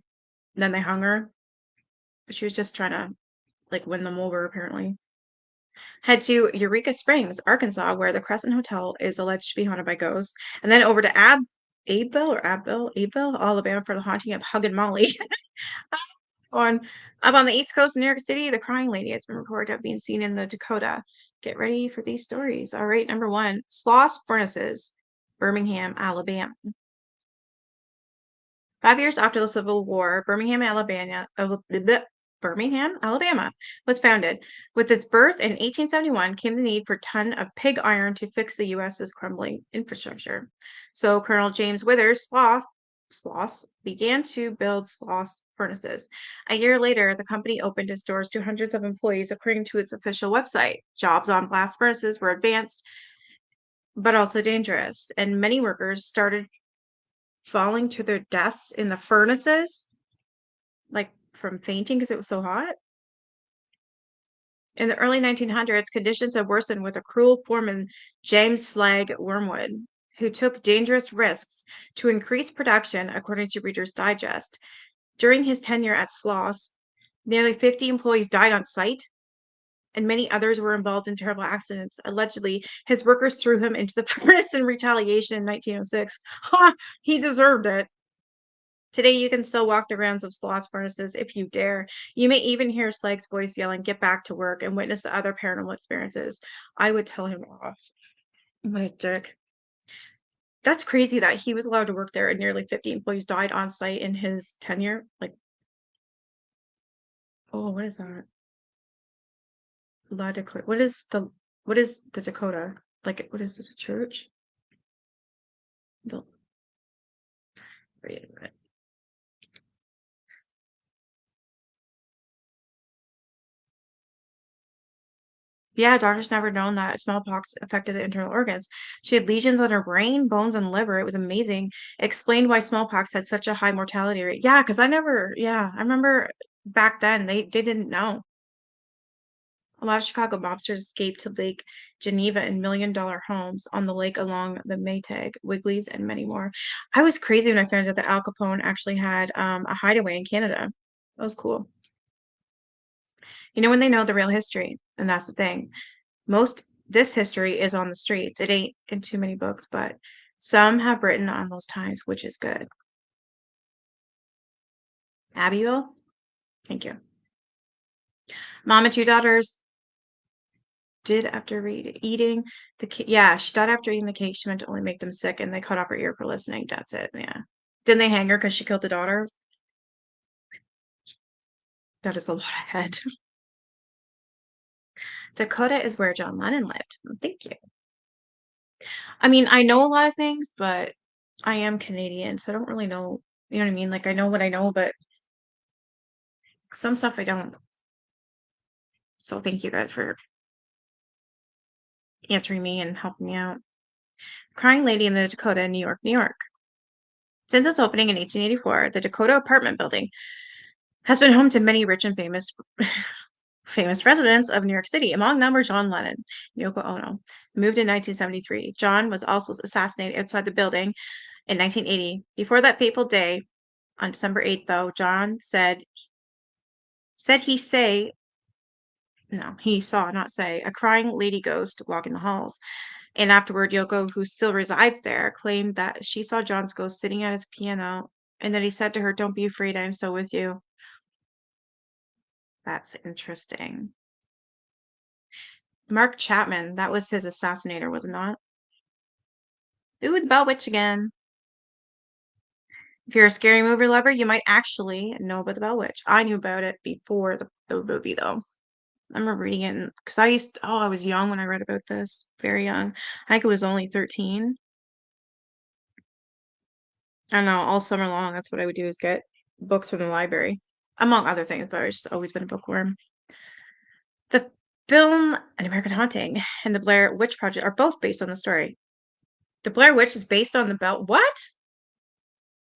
And then they hung her. But she was just trying to like win them over, apparently. Head to Eureka Springs, Arkansas, where the Crescent Hotel is alleged to be haunted by ghosts, and then over to Abbeville, Alabama, for the haunting of Hug and Molly. on Up on the East Coast in New York City, the Crying Lady has been reported of being seen in the Dakota. Get ready for these stories. All right, number one, Sloss Furnaces, Birmingham, Alabama. 5 years after the Civil War, Birmingham, Alabama, was founded. With its birth in 1871 came the need for a ton of pig iron to fix the U.S.'s crumbling infrastructure. So Colonel James Withers Slough Sloss began to build Sloss furnaces. A year later, the company opened its doors to hundreds of employees, according to its official website. Jobs on blast furnaces were advanced, but also dangerous, and many workers started falling to their deaths in the furnaces, like from fainting because it was so hot. In the early 1900s, conditions had worsened with a cruel foreman, James Slag Wormwood, who took dangerous risks to increase production, according to Reader's Digest. During his tenure at Sloss, nearly 50 employees died on site, and many others were involved in terrible accidents. Allegedly, his workers threw him into the furnace in retaliation in 1906. Ha! He deserved it. Today, you can still walk the grounds of Sloss furnaces if you dare. You may even hear Slag's voice yelling, "Get back to work," and witness the other paranormal experiences. I would tell him off. What a jerk. That's crazy that he was allowed to work there and nearly 50 employees died on site in his tenure. Like, oh, what is that? La Dakota. What is the Dakota? Like, what is this, a church? The, wait a minute. Yeah, doctors never known that smallpox affected the internal organs. She had lesions on her brain, bones, and liver. It was amazing. It explained why smallpox had such a high mortality rate. Yeah, because I remember back then they didn't know. A lot of Chicago mobsters escaped to Lake Geneva in million-dollar homes on the lake along the Maytag, Wigleys, and many more. I was crazy when I found out that Al Capone actually had a hideaway in Canada. That was cool. You know when they know the real history, and that's the thing. Most this history is on the streets. It ain't in too many books, but some have written on those times, which is good. Abbeville, thank you. Mom and two daughters did after eating the cake. Yeah, she died after eating the cake. She meant to only make them sick, and they cut off her ear for listening. That's it. Yeah. Didn't they hang her because she killed the daughter? That is a lot of head. Dakota is where John Lennon lived. Thank you. I mean, I know a lot of things, but I am Canadian, so I don't really know. You know what I mean? Like, I know what I know, but some stuff I don't. So thank you guys for answering me and helping me out. Crying Lady in the Dakota, New York, New York. Since its opening in 1884, the Dakota apartment building has been home to many rich and famous residents of New York City. Among them were John Lennon, Yoko Ono, moved in 1973. John was also assassinated outside the building in 1980. Before that fateful day, on December 8th, though, John said he say no, he saw, not say, a crying lady ghost walking the halls. And afterward, Yoko, who still resides there, claimed that she saw John's ghost sitting at his piano and that he said to her, "Don't be afraid, I am still with you." That's interesting. Mark Chapman, that was his assassinator, was it not? Ooh, the Bell Witch again. If you're a scary movie lover, you might actually know about the Bell Witch. I knew about it before the movie, though. I remember reading it because I was young when I read about this, very young. I think it was only 13. I don't know, all summer long, that's what I would do is get books from the library, among other things, but I've just always been a bookworm. The film An American Haunting and the Blair Witch Project are both based on the story. The Blair Witch is based on the Bell. What?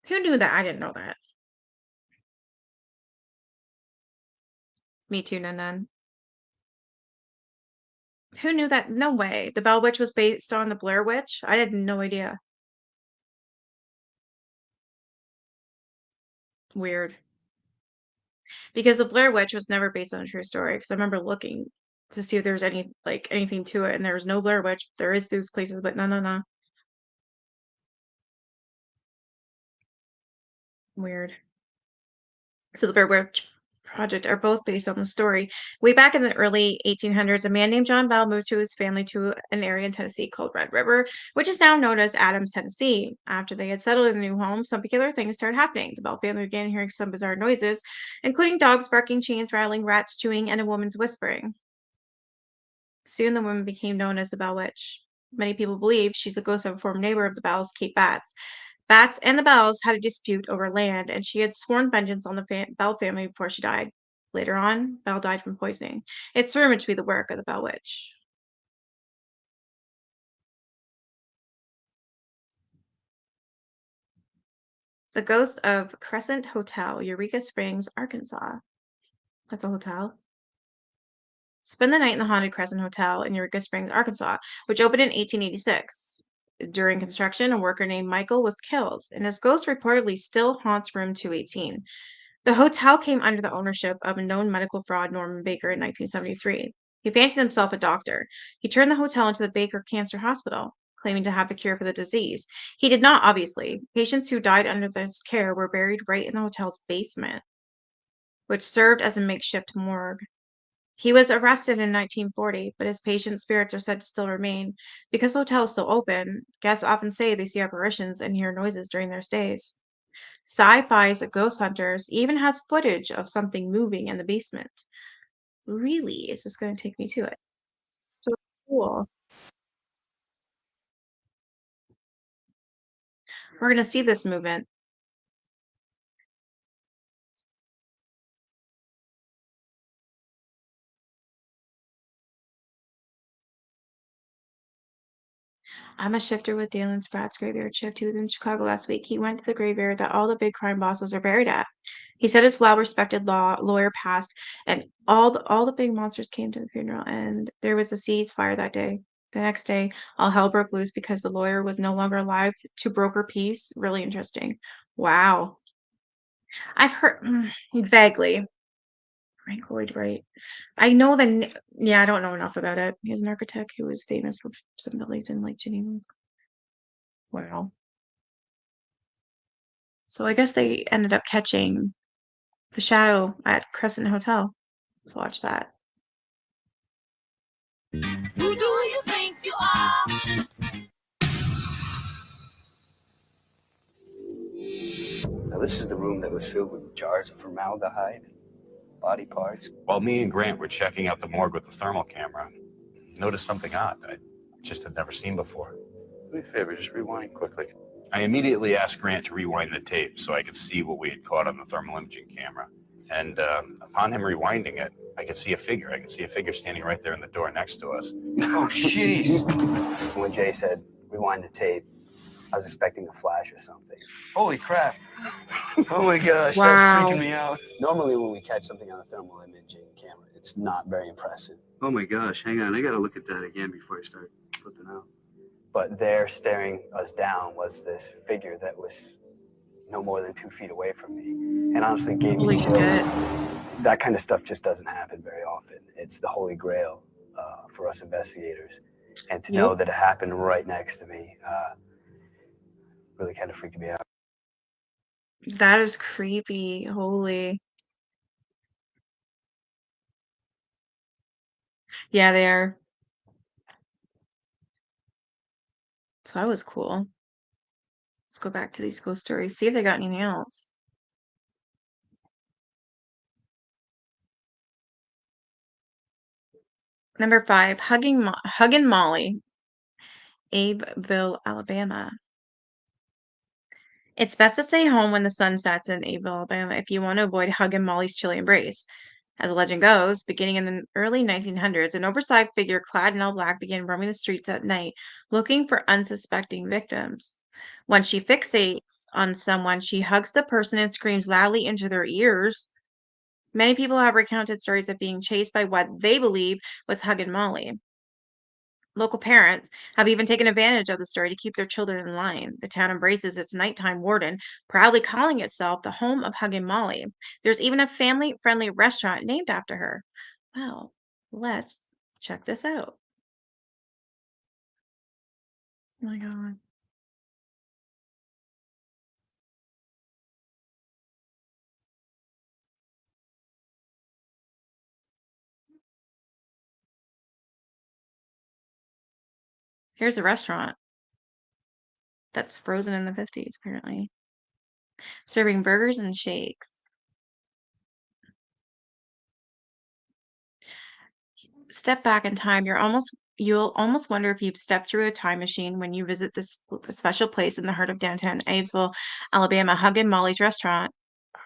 Who knew that? I didn't know that. Me too, Nan. Who knew that? No way. The Bell Witch was based on the Blair Witch? I had no idea. Weird. Because the Blair Witch was never based on a true story. Because I remember looking to see if there was anything to it, and there was no Blair Witch. There is those places, but no, no, no. Weird. So the Blair Witch Project are both based on the story. Way back in the early 1800s, a man named John Bell moved to his family to an area in Tennessee called Red River, which is now known as Adams, Tennessee. After they had settled in a new home, some peculiar things started happening. The Bell family began hearing some bizarre noises, including dogs barking, chains rattling, rats chewing, and a woman's whispering. Soon the woman became known as the Bell Witch. Many people believe she's the ghost of a former neighbor of the Bells, Kate Batts. Bats and the Bells had a dispute over land, and she had sworn vengeance on the Bell family before she died. Later on, Bell died from poisoning. It's rumored to be the work of the Bell Witch. The ghost of Crescent Hotel, Eureka Springs, Arkansas. That's a hotel. Spend the night in the haunted Crescent Hotel in Eureka Springs, Arkansas, which opened in 1886. During construction, a worker named Michael was killed, and his ghost reportedly still haunts room 218. The hotel came under the ownership of a known medical fraud, Norman Baker, in 1973. He fancied himself a doctor. He turned the hotel into the Baker Cancer Hospital, claiming to have the cure for the disease. He did not, obviously. Patients who died under this care were buried right in the hotel's basement, which served as a makeshift morgue. He was arrested in 1940, but his patient spirits are said to still remain. Because the hotel is still open, guests often say they see apparitions and hear noises during their stays. Sci-fi's Ghost Hunters even has footage of something moving in the basement. Really? Is this going to take me to it? So cool. We're going to see this movement. I'm a shifter with Dalen Spratt's graveyard shift. He was in Chicago last week. He went to the graveyard that all the big crime bosses are buried at. He said his well-respected lawyer passed, and all the big monsters came to the funeral, and there was a ceasefire that day. The next day, all hell broke loose because the lawyer was no longer alive to broker peace. Really interesting. Wow. I've heard vaguely. Frank Lloyd Wright. I know yeah, I don't know enough about it. He's an architect who was famous for some buildings in like Geneva. Wow. So I guess they ended up catching the shadow at Crescent Hotel. Let's watch that. Who do you think you are? Now, this is the room that was filled with jars of formaldehyde and body parts. While me and Grant were checking out the morgue with the thermal camera, noticed something odd I just had never seen before. Do me a favor, just rewind quickly. I immediately asked Grant to rewind the tape so I could see what we had caught on the thermal imaging camera. And upon him rewinding it, I could see a figure. I could see a figure standing right there in the door next to us. Oh, jeez. When Jay said rewind the tape, I was expecting a flash or something. Holy crap. Oh my gosh, Wow. that's freaking me out. Normally when we catch something on a thermal imaging camera, it's not very impressive. Oh my gosh, hang on, I gotta look at that again before I start flipping out. But there, staring us down, was this figure that was no more than 2 feet away from me. And honestly gave Holy me chills. shit. That kind of stuff just doesn't happen very often. It's the holy grail for us investigators. And to know Yep. that it happened right next to me really kind of freaked me out. That is creepy. Holy. Yeah, they are. So that was cool. Let's go back to these ghost stories. See if they got anything else. Number 5, Huggin' Molly, Abeville, Alabama. It's best to stay home when the sun sets in Abeville, Alabama if you want to avoid Huggin' Molly's chilly embrace. As the legend goes, beginning in the early 1900s, an oversized figure clad in all black began roaming the streets at night, looking for unsuspecting victims. When she fixates on someone, she hugs the person and screams loudly into their ears. Many people have recounted stories of being chased by what they believe was Huggin' Molly. Local parents have even taken advantage of the story to keep their children in line. The town embraces its nighttime warden, proudly calling itself the home of Huggin' Molly. There's even a family-friendly restaurant named after her. Well, let's check this out. Oh my God. Here's a restaurant that's frozen in the 50s, apparently, serving burgers and shakes. Step back in time, you're almost You'll almost wonder if you've stepped through a time machine when you visit this special place in the heart of downtown Abbeville, Alabama. Hug and Molly's restaurant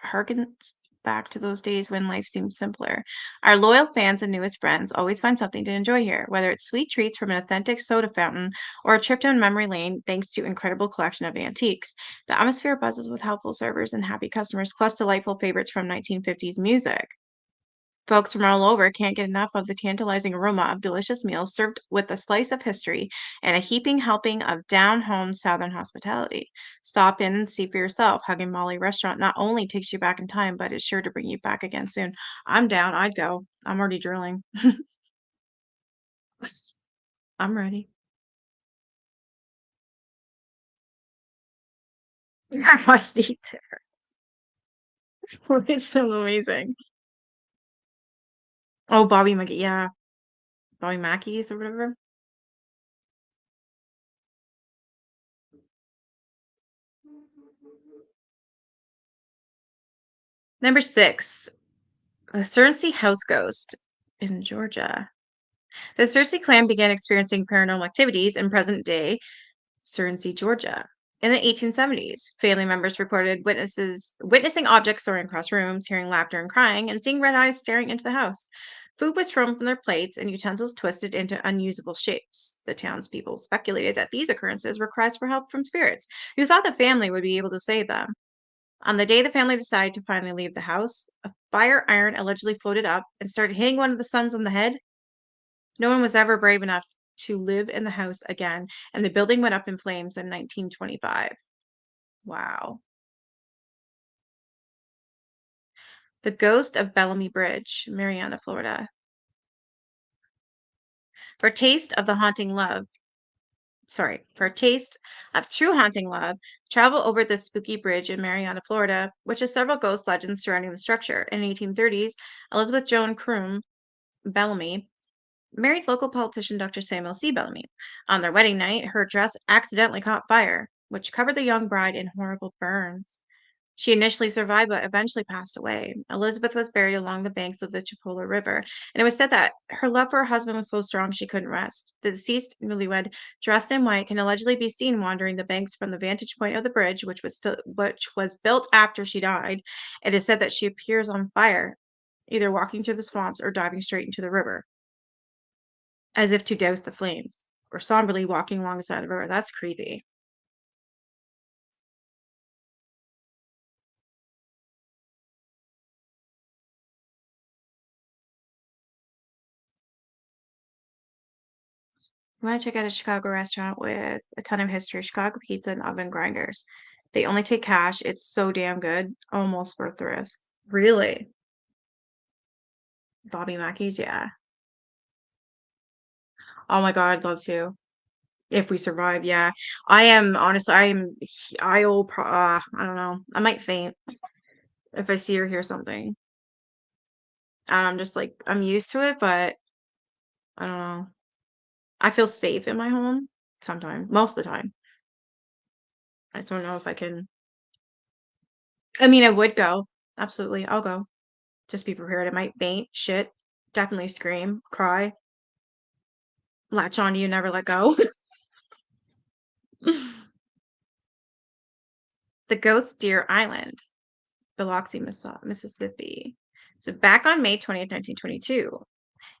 harkens back to those days when life seemed simpler. Our loyal fans and newest friends always find something to enjoy here, whether it's sweet treats from an authentic soda fountain or a trip down memory lane thanks to incredible collection of antiques. The atmosphere buzzes with helpful servers and happy customers, plus delightful favorites from 1950s music. Folks from all over can't get enough of the tantalizing aroma of delicious meals served with a slice of history and a heaping helping of down home Southern hospitality. Stop in and see for yourself. Hugging Molly restaurant not only takes you back in time, but is sure to bring you back again soon. I'm down. I'd go. I'm already drilling. I'm ready. I must eat there. It's so amazing. Oh, Bobby Mc yeah, Bobby Mackey's or whatever. Number 6, the Cernsey House Ghost in Georgia. The Cersei clan began experiencing paranormal activities in present-day Guernsey, Georgia. In the 1870s, family members reported witnessing objects soaring across rooms, hearing laughter and crying, and seeing red eyes staring into the house. Food was thrown from their plates and utensils twisted into unusable shapes. The townspeople speculated that these occurrences were cries for help from spirits, who thought the family would be able to save them. On the day the family decided to finally leave the house, a fire iron allegedly floated up and started hitting one of the sons on the head. No one was ever brave enough to live in the house again, and the building went up in flames in 1925. Wow. The Ghost of Bellamy Bridge, Mariana, Florida. For a taste of the haunting love, for a taste of true haunting love, travel over this spooky bridge in Mariana, Florida, which has several ghost legends surrounding the structure. In the 1830s, Elizabeth Joan Croom Bellamy married local politician Dr. Samuel C. Bellamy. On their wedding night, her dress accidentally caught fire, which covered the young bride in horrible burns. She initially survived but eventually passed away. Elizabeth was buried along the banks of the Chipola River, and it was said that her love for her husband was so strong she couldn't rest. The deceased newlywed, dressed in white, can allegedly be seen wandering the banks from the vantage point of the bridge, which was built after she died. It is said that she appears on fire, either walking through the swamps or diving straight into the river as if to douse the flames, or somberly walking alongside the river. That's creepy. You want to check out a Chicago restaurant with a ton of history, Chicago pizza and oven grinders. They only take cash. It's so damn good. Almost worth the risk. Really? Bobby Mackey's, yeah. Oh my God, I'd love to. If we survive, yeah. I am honestly, I don't know. I might faint if I see or hear something. I'm just like, I'm used to it, but I don't know. I feel safe in my home sometimes, most of the time. I just don't know if I can. I mean, I would go. Absolutely. I'll go. Just be prepared. I might faint, shit, definitely scream, cry, latch on to you, never let go. The Ghost Deer Island, Biloxi, Mississippi. So back on May 20th, 1922,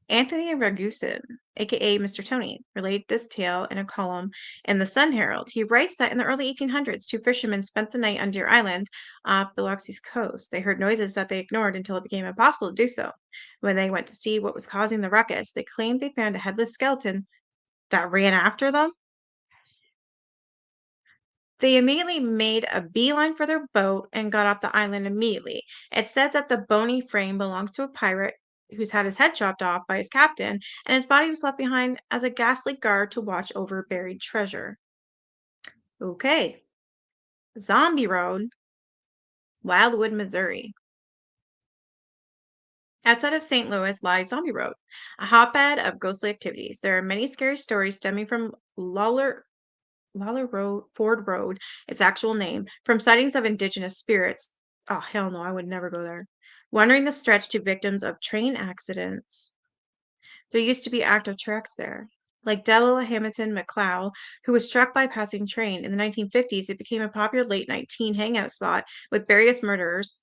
Anthony Ragusin, aka Mr. Tony, relayed this tale in a column in the Sun Herald. He writes that in the early 1800s, two fishermen spent the night on Deer Island off Biloxi's coast. They heard noises that they ignored until it became impossible to do so. When they went to see what was causing the ruckus, they claimed they found a headless skeleton that ran after them. They immediately made a beeline for their boat and got off the island immediately. It's said that the bony frame belongs to a pirate who's had his head chopped off by his captain, and his body was left behind as a ghastly guard to watch over buried treasure. Okay, Zombie Road, Wildwood, Missouri. Outside of St. Louis lies Zombie Road, a hotbed of ghostly activities. There are many scary stories stemming from Lawler Road, Ford Road, its actual name, from sightings of indigenous spirits. Oh, hell no, I would never go there. Wandering the stretch to victims of train accidents. There used to be active tracks there. Like Della Hamilton McLeod, who was struck by a passing train. In the 1950s, it became a popular late-night teen hangout spot with various murders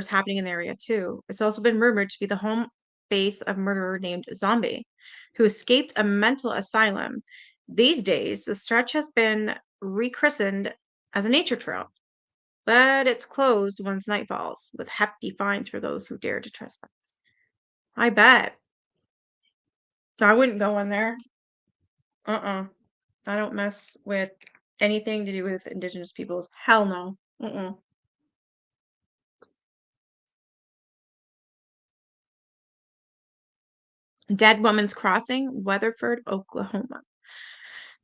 happening in the area too. It's also been rumored to be the home base of a murderer named Zombie, who escaped a mental asylum. These days, the stretch has been rechristened as a nature trail, but it's closed once night falls, with hefty fines for those who dare to trespass. I bet. I wouldn't go in there. Uh-uh. I don't mess with anything to do with indigenous peoples. Hell no. Mm-mm. Dead Woman's Crossing, Weatherford, Oklahoma.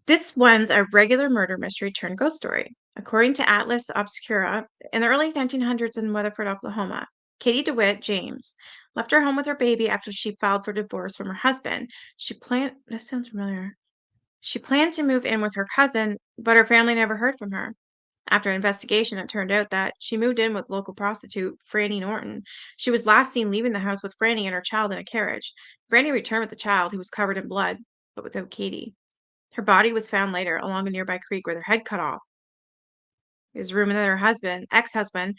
This one's a regular murder mystery turned ghost story. According to Atlas Obscura, in the early 1900s in Weatherford, Oklahoma, Katie DeWitt James left her home with her baby after she filed for divorce from her husband. This sounds familiar. She planned to move in with her cousin, but her family never heard from her. After an investigation, it turned out that she moved in with local prostitute Franny Norton. She was last seen leaving the house with Franny and her child in a carriage. Franny returned with the child, who was covered in blood, but without Katie. Her body was found later along a nearby creek with her head cut off. It was rumored that her ex-husband,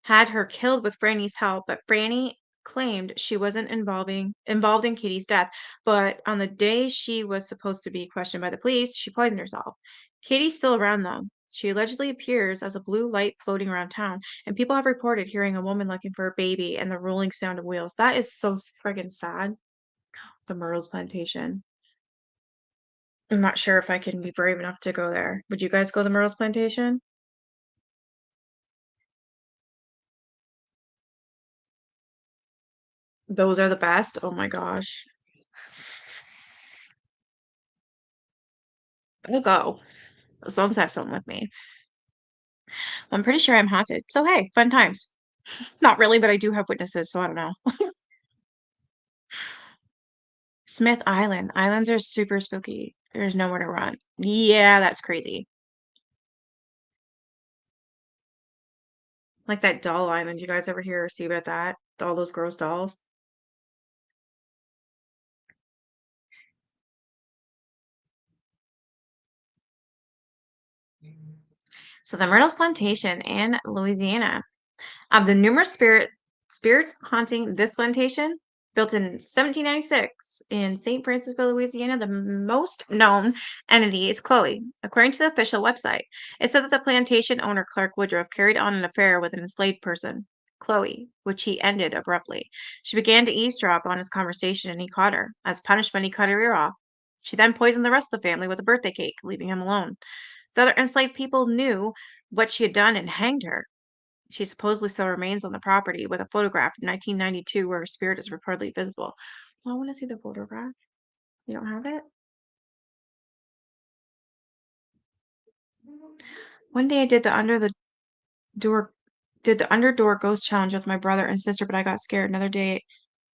had her killed with Franny's help, but Franny claimed she wasn't involved in Katie's death. But on the day she was supposed to be questioned by the police, she poisoned herself. Katie's still around though. She allegedly appears as a blue light floating around town, and people have reported hearing a woman looking for a baby and the rolling sound of wheels. That is so friggin' sad. The Myrtles Plantation. I'm not sure if I can be brave enough to go there. Would you guys go to the Myrtles Plantation? Those are the best. Oh my gosh. I'll go. As long as I have someone with me. I'm pretty sure I'm haunted. So hey, fun times. Not really, but I do have witnesses, so I don't know. Smith Island. Islands are super spooky. There's nowhere to run. Yeah, that's crazy. Like that doll island. You guys ever hear or see about that? All those gross dolls. So the Myrtles Plantation in Louisiana. Of the numerous spirits haunting this plantation, built in 1796 in St. Francisville, Louisiana, the most known entity is Chloe. According to the official website, it said that the plantation owner, Clark Woodruff, carried on an affair with an enslaved person, Chloe, which he ended abruptly. She began to eavesdrop on his conversation and he caught her. As punishment, he cut her ear off. She then poisoned the rest of the family with a birthday cake, leaving him alone. The other enslaved people knew what she had done and hanged her. She supposedly still remains on the property with a photograph in 1992 where her spirit is reportedly visible. Well, I want to see the photograph. You don't have it? One day I door did the under door ghost challenge with my brother and sister, but I got scared. Another day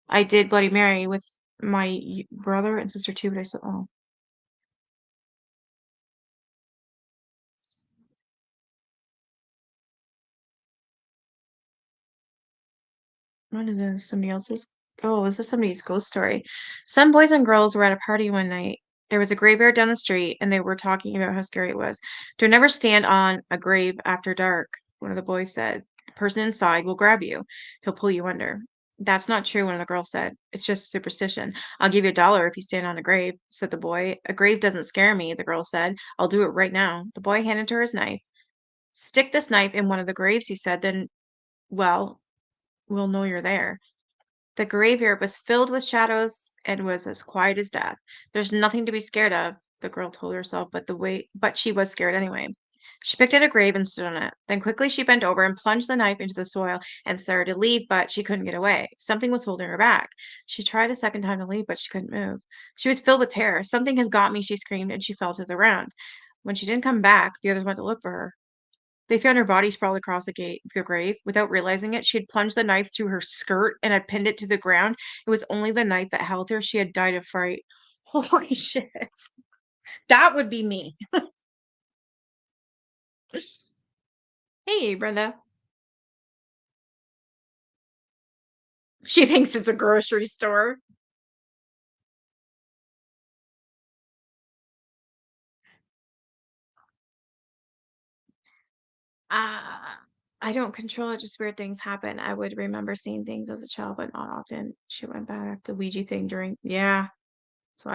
I did Bloody Mary with my brother and sister too, but I said, oh, what is this? Somebody else's? Oh, is this somebody's ghost story? Some boys and girls were at a party one night. There was a graveyard down the street, and they were talking about how scary it was. Don't ever stand on a grave after dark, one of the boys said. The person inside will grab you. He'll pull you under. That's not true, one of the girls said. It's just superstition. I'll give you $1 if you stand on a grave, said the boy. A grave doesn't scare me, the girl said. I'll do it right now. The boy handed her his knife. Stick this knife in one of the graves, he said. Then, well, we'll know you're there. The graveyard was filled with shadows and was as quiet as death. There's nothing to be scared of, the girl told herself, but she was scared anyway. She picked at a grave and stood on it. Then quickly she bent over and plunged the knife into the soil and started to leave, but she couldn't get away. Something was holding her back. She tried a second time to leave, but she couldn't move. She was filled with terror. Something has got me, she screamed, and she fell to the ground. When she didn't come back, the others went to look for her. They found her body sprawled across the grave. Without realizing it, she had plunged the knife through her skirt and had pinned it to the ground. It was only the knife that held her. She had died of fright. Holy shit. That would be me. Hey, Brenda. She thinks it's a grocery store. Uh, I don't control it, just weird things happen. I would remember seeing things as a child, but not often. She went back the Ouija thing during, yeah. So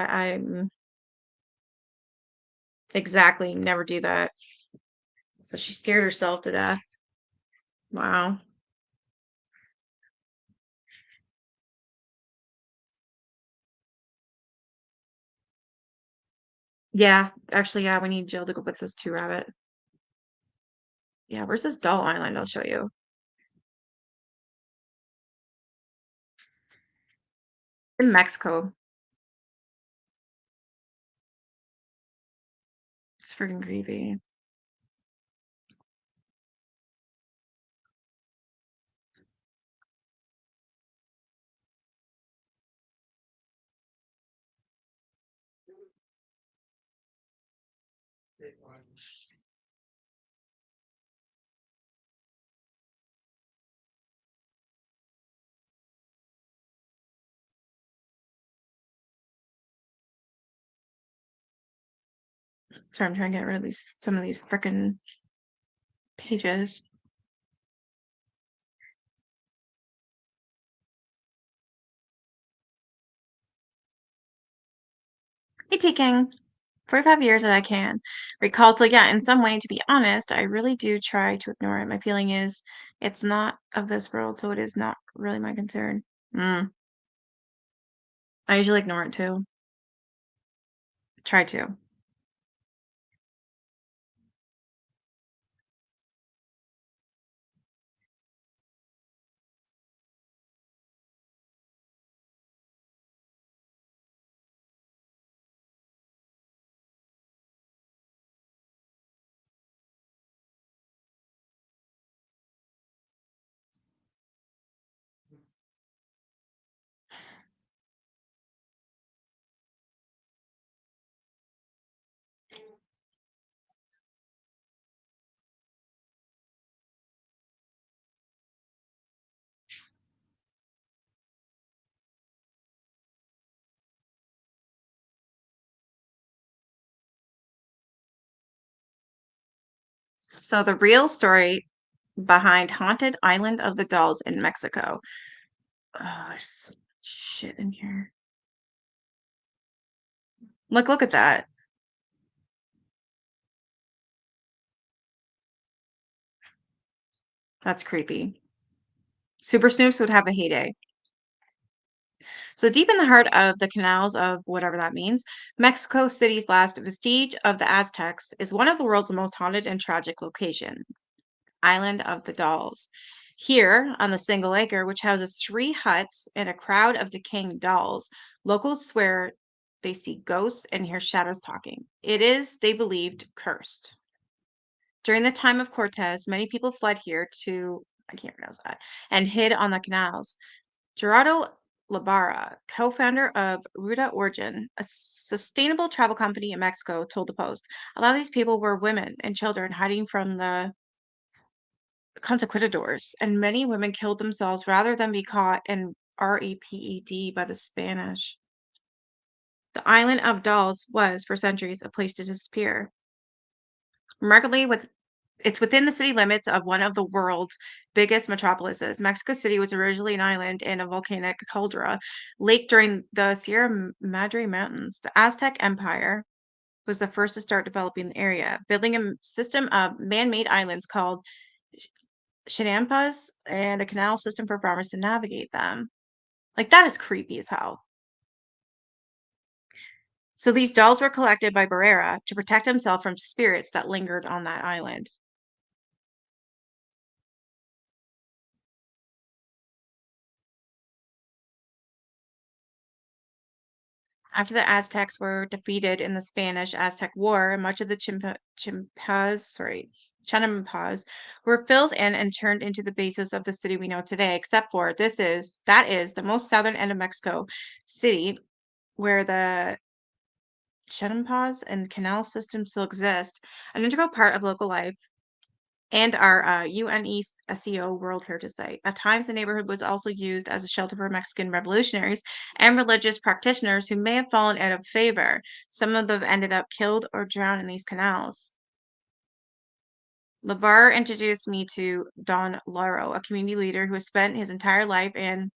exactly never do that. So she scared herself to death. Wow. Yeah, actually, yeah, we need Jill to go with us too, Rabbit. Yeah, where's this doll island? I'll show you. In Mexico. It's freaking creepy. So I'm trying to get rid of these some of these freaking pages. Hey, taking 45 years that I can recall. So yeah, in some way, to be honest, I really do try to ignore it. My feeling is it's not of this world, so it is not really my concern. Mm, I usually ignore it too. Try to. So the real story behind Haunted Island of the Dolls in Mexico. Oh, there's so much shit in here. Look at that. That's creepy. Super Snoops would have a heyday. So deep in the heart of the canals of whatever that means, Mexico City's last vestige of the Aztecs is one of the world's most haunted and tragic locations, Island of the Dolls. Here, on the single acre, which houses three huts and a crowd of decaying dolls, locals swear they see ghosts and hear shadows talking. It is, they believed, cursed. During the time of Cortez, many people fled here to, I can't pronounce that, and hid on the canals. Gerardo Labarra, co-founder of Ruta Origin, a sustainable travel company in Mexico, told the Post, a lot of these people were women and children hiding from the conquistadors, and many women killed themselves rather than be caught and REPED by the Spanish. The island of dolls was, for centuries, a place to disappear. Remarkably, it's within the city limits of one of the world's biggest metropolises. Mexico City was originally an island in a volcanic caldera lake during the Sierra Madre Mountains. The Aztec Empire was the first to start developing the area, building a system of man-made islands called chinampas and a canal system for farmers to navigate them. Like that is creepy as hell. So these dolls were collected by Barrera to protect himself from spirits that lingered on that island. After the Aztecs were defeated in the Spanish Aztec War, much of the Chinampas were filled in and turned into the basis of the city we know today, except for that is the most southern end of Mexico City, where the Chinampas and canal system still exist, an integral part of local life and our UNESCO World Heritage Site. At times, the neighborhood was also used as a shelter for Mexican revolutionaries and religious practitioners who may have fallen out of favor. Some of them ended up killed or drowned in these canals. LeVar introduced me to Don Laro, a community leader who has spent his entire life in,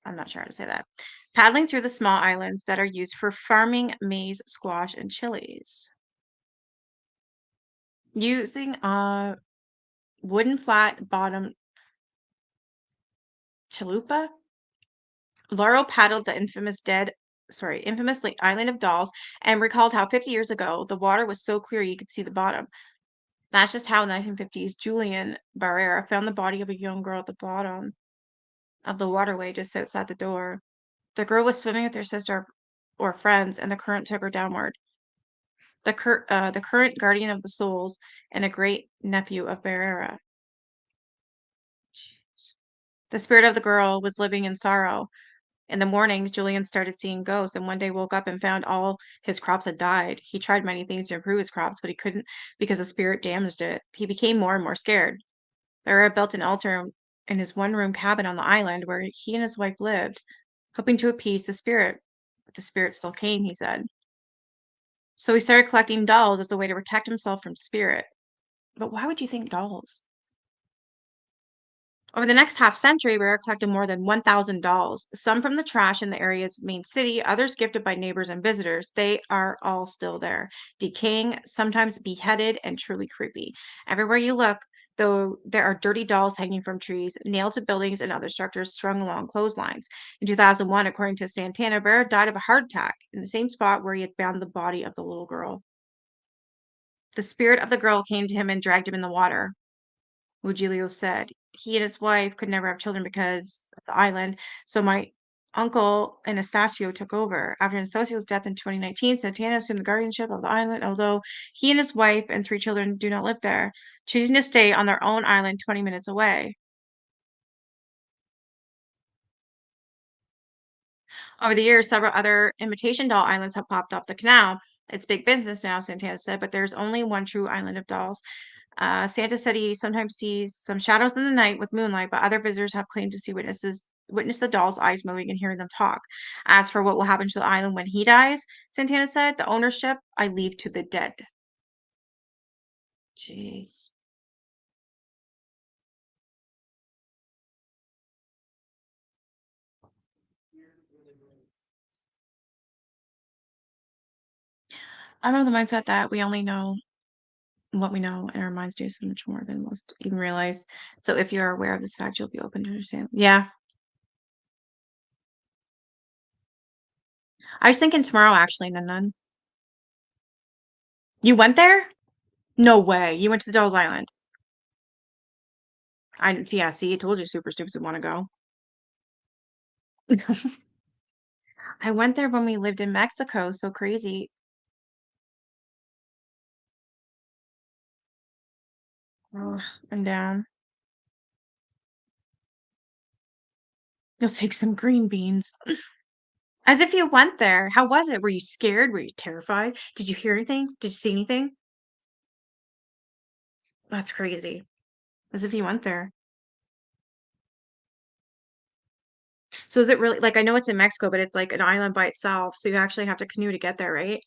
I'm not sure how to say that, paddling through the small islands that are used for farming maize, squash, and chilies. Using a wooden flat bottom chalupa, Laurel paddled the infamous island of Dolls and recalled how 50 years ago the water was so clear you could see the bottom. That's just how in the 1950s Julian Barrera found the body of a young girl at the bottom of the waterway just outside the door. The girl was swimming with her sister or friends, and the current took her downward. The current guardian of the souls and a great nephew of Barrera. Jeez. The spirit of the girl was living in sorrow. In the mornings, Julian started seeing ghosts and one day woke up and found all his crops had died. He tried many things to improve his crops, but he couldn't because the spirit damaged it. He became more and more scared. Barrera built an altar in his one-room cabin on the island where he and his wife lived, hoping to appease the spirit. But the spirit still came, he said. So he started collecting dolls as a way to protect himself from spirit. But why would you think dolls? Over the next half century, Rare collected more than 1,000 dolls, some from the trash in the area's main city, others gifted by neighbors and visitors. They are all still there, decaying, sometimes beheaded, and truly creepy. Everywhere you look, though, there are dirty dolls hanging from trees, nailed to buildings and other structures strung along clotheslines. In 2001, according to Santana, Rare died of a heart attack in the same spot where he had found the body of the little girl. The spirit of the girl came to him and dragged him in the water. Mugilio said he and his wife could never have children because of the island, so my uncle Anastasio took over. After Anastasio's death in 2019, Santana assumed the guardianship of the island, although he and his wife and 3 children do not live there, choosing to stay on their own island 20 minutes away. Over the years, several other imitation doll islands have popped up the canal. It's big business now, Santana said, but there's only one true island of dolls. Santa said he sometimes sees some shadows in the night with moonlight, but other visitors have claimed to see witness the doll's eyes moving and hearing them talk. As for what will happen to the island when he dies, Santana said, the ownership I leave to the dead. Jeez. I'm of the mindset that we only know what we know, and our minds do so much more than most even realize. So if you're aware of this fact, you'll be open to understand. Yeah. I was thinking tomorrow, actually, Nun. You went there? No way. You went to the Dolls Island. Yeah, see, I told you Super Stoops would want to go. I went there when we lived in Mexico. So crazy. Oh, I'm down. You'll take some green beans. As if you went there. How was it? Were you scared? Were you terrified? Did you hear anything? Did you see anything? That's crazy. As if you went there. So is it really like I know it's in Mexico, but it's like an island by itself. So you actually have to canoe to get there, right?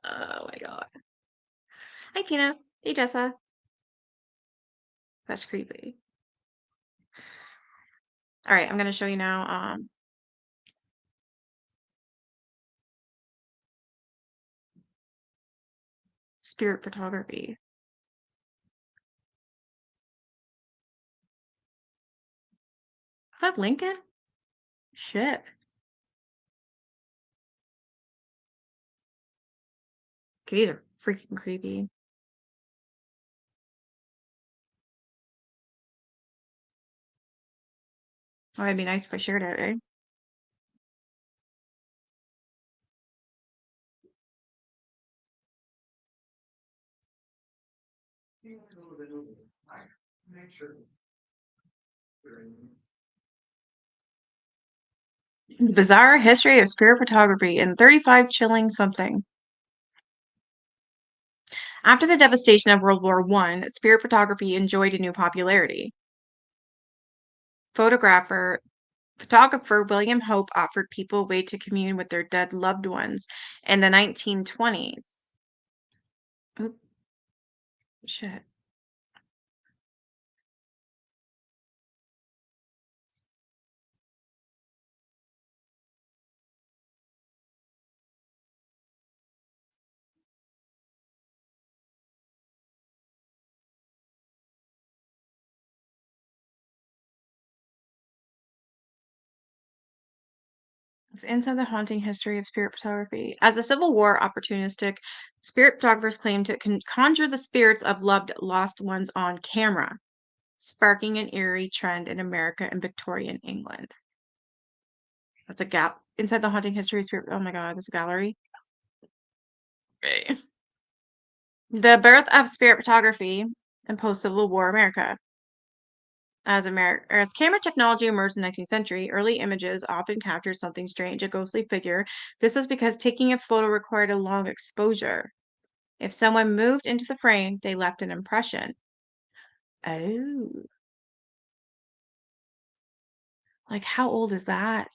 Oh my God. Hi, Tina. Hey, Jessa. That's creepy. All right, I'm gonna show you now. Spirit photography. Is that Lincoln? Shit. Okay, these are freaking creepy. Oh, it'd be nice if I shared it, eh? Bizarre history of spirit photography in 35 chilling something. After the devastation of World War I, spirit photography enjoyed a new popularity. Photographer Photographer William Hope offered people a way to commune with their dead loved ones in the 1920s. Oop, shit. It's inside the haunting history of spirit photography. As a Civil War opportunistic, spirit photographers claim to conjure the spirits of loved lost ones on camera, sparking an eerie trend in America and Victorian England. That's a gap inside the haunting history of spirit. Oh my God, this gallery. Okay. The birth of spirit photography in post-Civil War America. As camera technology emerged in the 19th century, early images often captured something strange, a ghostly figure. This was because taking a photo required a long exposure. If someone moved into the frame, they left an impression. Oh, like how old is that?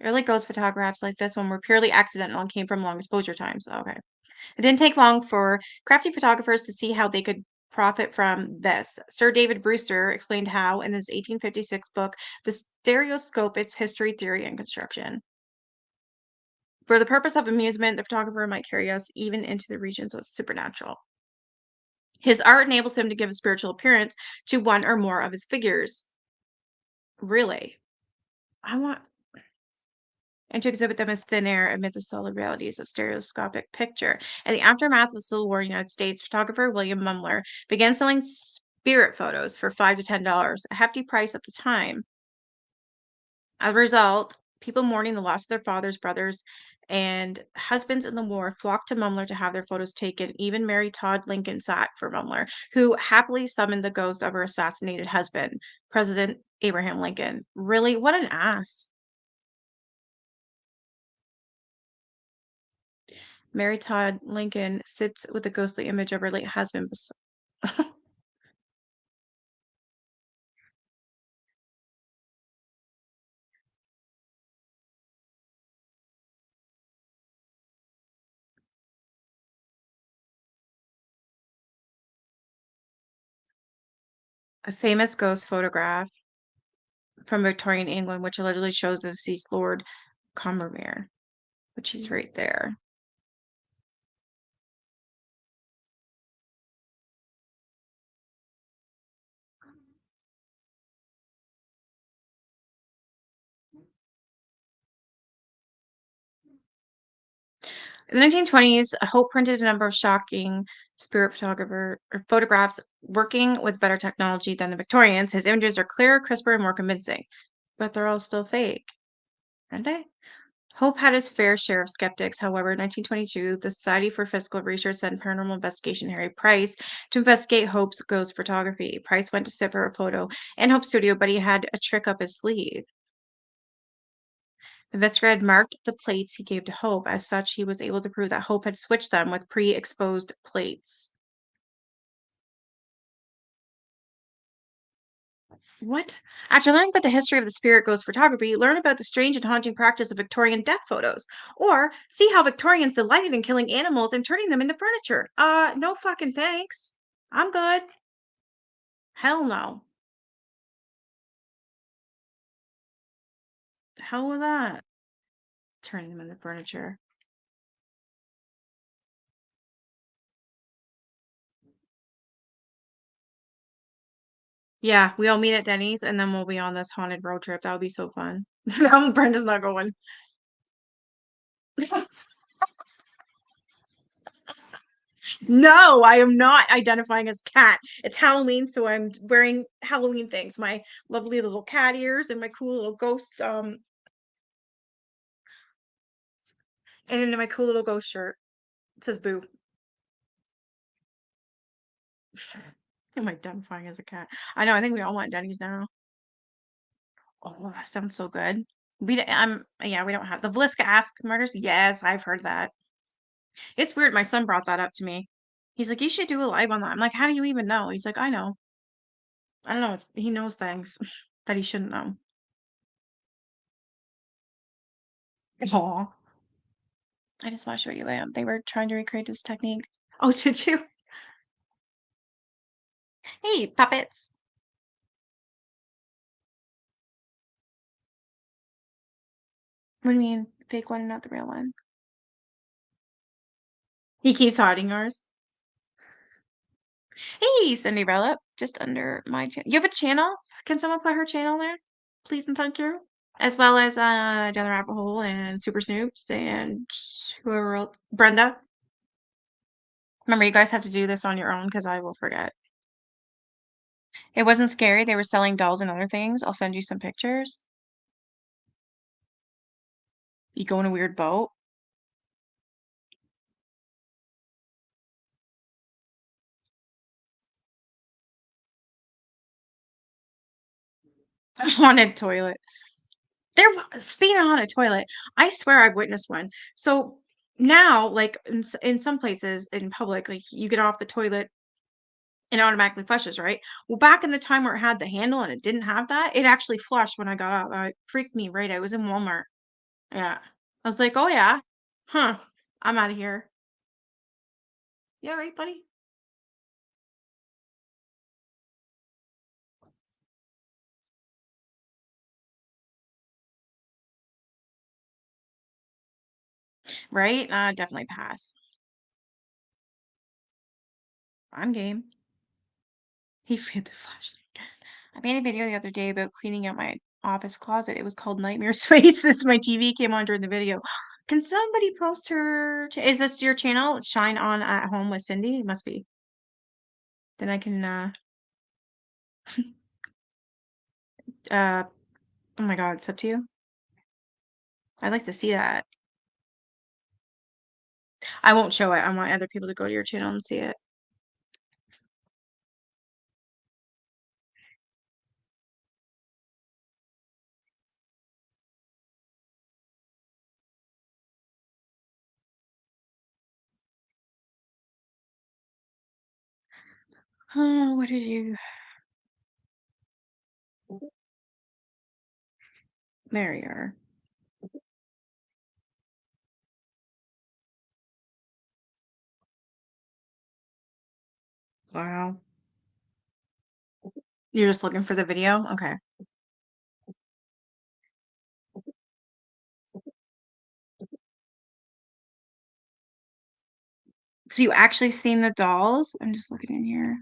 Early ghost photographs like this one were purely accidental and came from long exposure times. Okay. It didn't take long for crafty photographers to see how they could profit from this. Sir David Brewster explained how in his 1856 book, The Stereoscope, Its History, Theory, and Construction. For the purpose of amusement, the photographer might carry us even into the regions of supernatural. His art enables him to give a spiritual appearance to one or more of his figures. Really? I want and to exhibit them as thin air amid the solid realities of stereoscopic picture. In the aftermath of the Civil War in the United States, photographer William Mumler began selling spirit photos for $5 to $10, a hefty price at the time. As a result, people mourning the loss of their fathers, brothers, and husbands in the war flocked to Mumler to have their photos taken. Even Mary Todd Lincoln sat for Mumler, who happily summoned the ghost of her assassinated husband, President Abraham Lincoln. Really? What an ass. Mary Todd Lincoln sits with the ghostly image of her late husband. A famous ghost photograph from Victorian England, which allegedly shows the deceased Lord Combermere, which he's right there. In the 1920s, Hope printed a number of shocking spirit photographer or photographs working with better technology than the Victorians. His images are clearer, crisper, and more convincing, but they're all still fake, aren't they? Hope had his fair share of skeptics. However, in 1922, the Society for Physical Research sent paranormal investigation Harry Price to investigate Hope's ghost photography. Price went to sit for a photo in Hope's studio, but he had a trick up his sleeve. The investigator had marked the plates he gave to Hope. As such, he was able to prove that Hope had switched them with pre-exposed plates. What? After learning about the history of the spirit ghost photography, learn about the strange and haunting practice of Victorian death photos, or see how Victorians delighted in killing animals and turning them into furniture. No fucking thanks. I'm good. Hell no. The hell was that? Turning them into furniture. Yeah, we all meet at Denny's and then we'll be on this haunted road trip. That would be so fun. No, Brenda's not going. No, I am not identifying as cat. It's Halloween, so I'm wearing Halloween things. My lovely little cat ears and my cool little ghost and then my cool little ghost shirt. It says boo. Am I identifying as a cat? I know, I think we all want Denny's now. Oh, that sounds so good. Yeah, we don't have the Vliska Ask murders. Yes, I've heard that. It's weird. My son brought that up to me. He's like, you should do a live on that. I'm like, how do you even know? He's like, I know. I don't know. He knows things that he shouldn't know. Aw. I just watched where you am. They were trying to recreate this technique. Oh, did you? Hey, puppets. What do you mean, fake one and not the real one? He keeps hiding ours. Hey, Cinderella, just under my channel. You have a channel? Can someone put her channel there? Please and thank you. As well as Down the Rabbit Hole and Super Snoops and whoever else. Brenda. Remember, you guys have to do this on your own because I will forget. It wasn't scary. They were selling dolls and other things. I'll send you some pictures. You go in a weird boat. A haunted toilet. There was speaking of haunted toilet, I swear I've witnessed one. So now, like in some places in public, like you get off the toilet and it automatically flushes, right? Well, back in the time where it had the handle and it didn't have that, it actually flushed when I got out. It freaked me right. I was in Walmart. Yeah. I was like, oh yeah. Huh. I'm out of here. Yeah, right, buddy? Right? Definitely pass. I'm game. He fit the flashlight again. I made a video the other day about cleaning out my office closet. It was called Nightmare Spaces. My TV came on during the video. Can somebody post her? Is this your channel? Shine on at home with Cindy? It must be. Then I can. Uh. Oh my God, it's up to you. I'd like to see that. I won't show it. I want other people to go to your channel and see it. Oh, what did you? There you are. Wow. You're just looking for the video? Okay. So you actually seen the dolls? I'm just looking in here.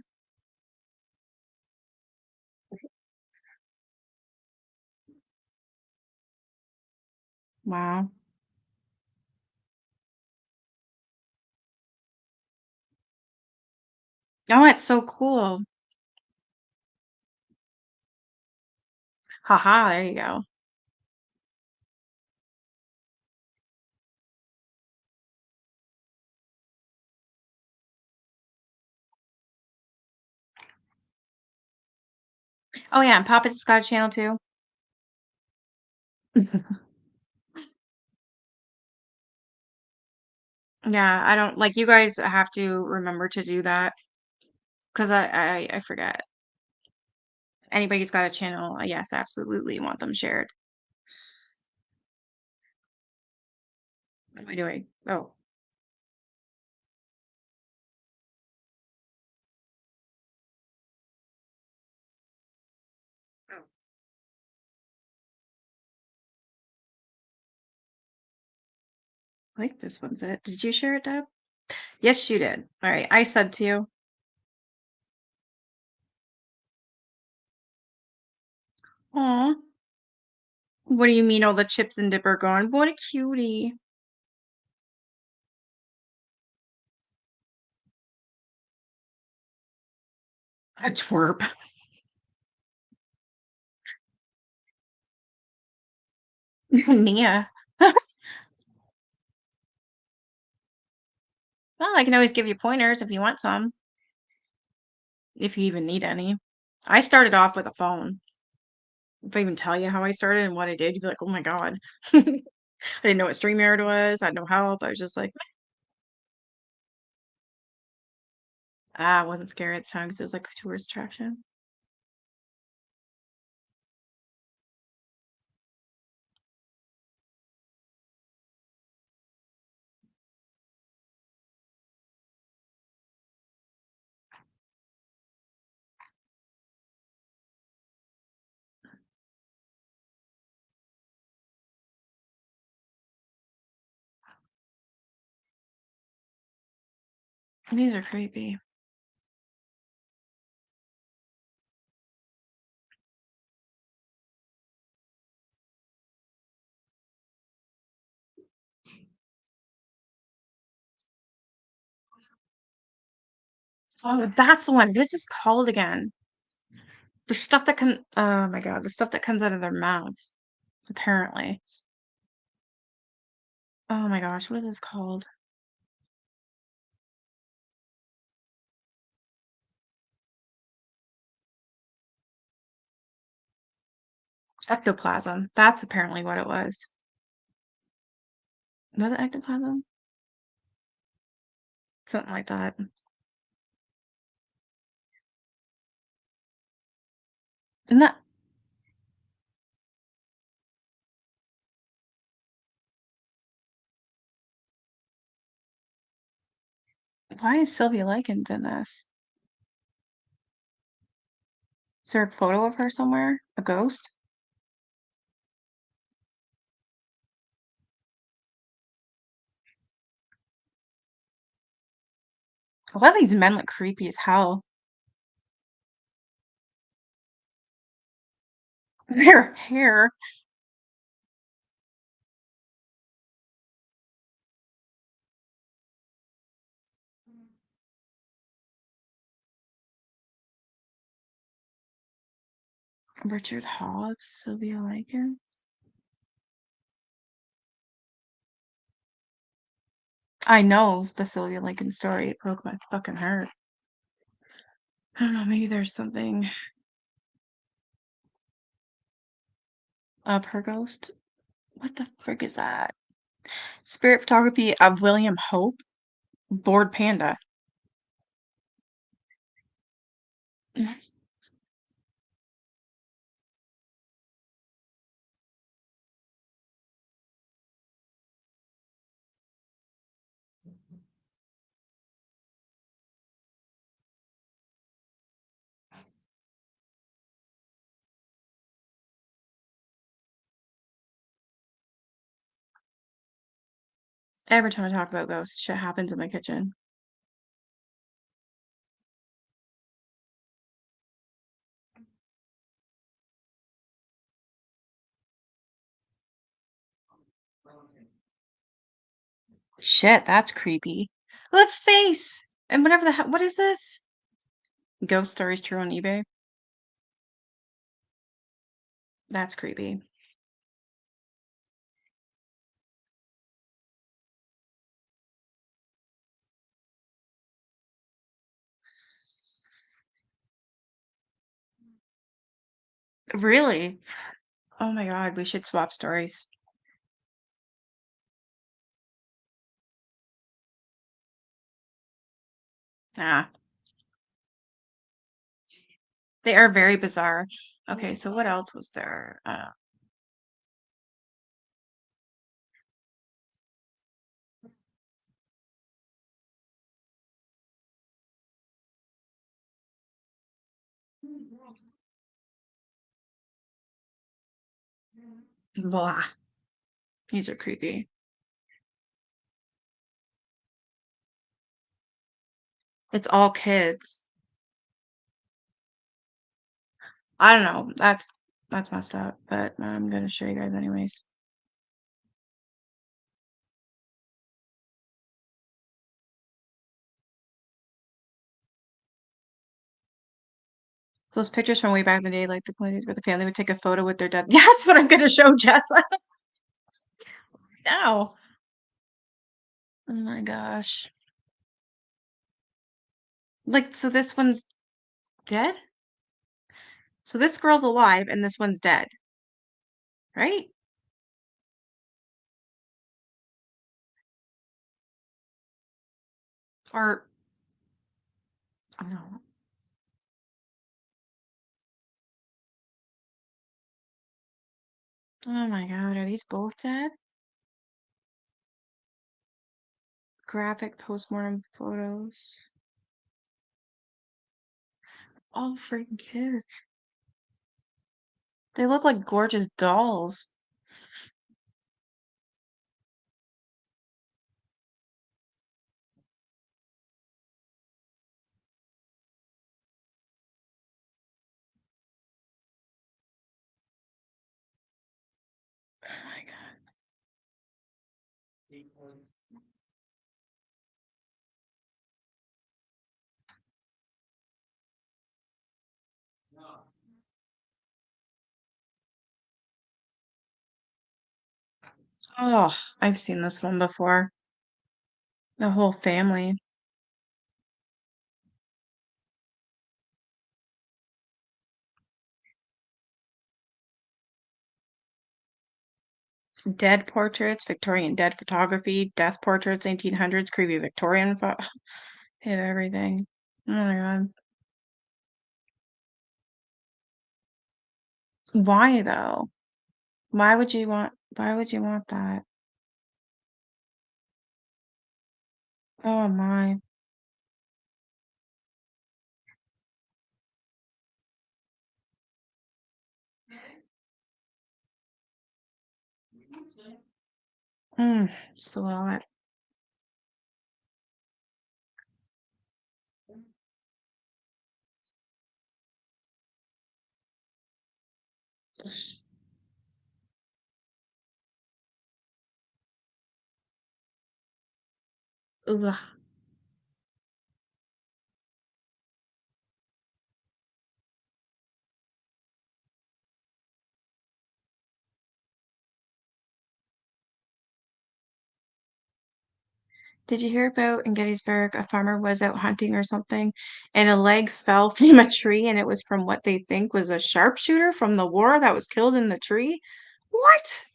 Wow. Oh, it's so cool. Haha, there you go. Oh yeah, and Papa just got a channel too. Yeah, I don't like you guys have to remember to do that because I forget. Anybody's got a channel, yes, absolutely want them shared. What am I doing? Oh, oh, I like this one's it. Did you share it, Deb? Yes, you did. All right, I said to you. Aw, what do you mean all the chips and dip are gone? What a cutie. A twerp. Nia. Well, I can always give you pointers if you want some, if you even need any. I started off with a phone. If I even tell you how I started and what I did, you'd be like, "Oh my God." I didn't know what StreamYard was. I had no help. I was just like, I wasn't scary at the time because it was like a tourist attraction. These are creepy. Oh, that's the one. What is this called again? The stuff that can oh my god, the stuff that comes out of their mouths, apparently. Oh my gosh, what is this called? Ectoplasm. That's apparently what it was. Was it ectoplasm? Something like that. Isn't that why is Sylvia Likens in this? Is there a photo of her somewhere? A ghost? A lot of these men look creepy as hell. Their hair. Richard Hobbs, Sylvia Likens. I know the Sylvia Likens story. It broke my fucking heart. I don't know, maybe there's something of her ghost. What the frick is that? Spirit photography of William Hope, bored panda. Every time I talk about ghosts, shit happens in my kitchen. Shit, that's creepy. The face! And whatever the hell, what is this? Ghost stories true on eBay? That's creepy. Really? Oh my god, we should swap stories. Ah, they are very bizarre. Okay, so what else was there? Blah. These are creepy. It's all kids. I don't know. That's messed up, but I'm gonna show you guys anyways. Those pictures from way back in the day, like the places where the family would take a photo with their dead. Yeah, that's what I'm gonna show Jessa now. Oh my gosh. Like, so this one's dead? So this girl's alive and this one's dead, right? Or I don't know. Oh my god, are these both dead? Graphic postmortem photos. All freaking kids. They look like gorgeous dolls. Oh my god. Oh, I've seen this one before. The whole family. Dead portraits, Victorian dead photography, death portraits, 1800s, creepy Victorian hit everything. Oh my god. Why though? Why would you want that? Oh my. Mm, just a lot. Ugh. Did you hear about in Gettysburg, a farmer was out hunting or something, and a leg fell from a tree, and it was from what they think was a sharpshooter from the war that was killed in the tree? What?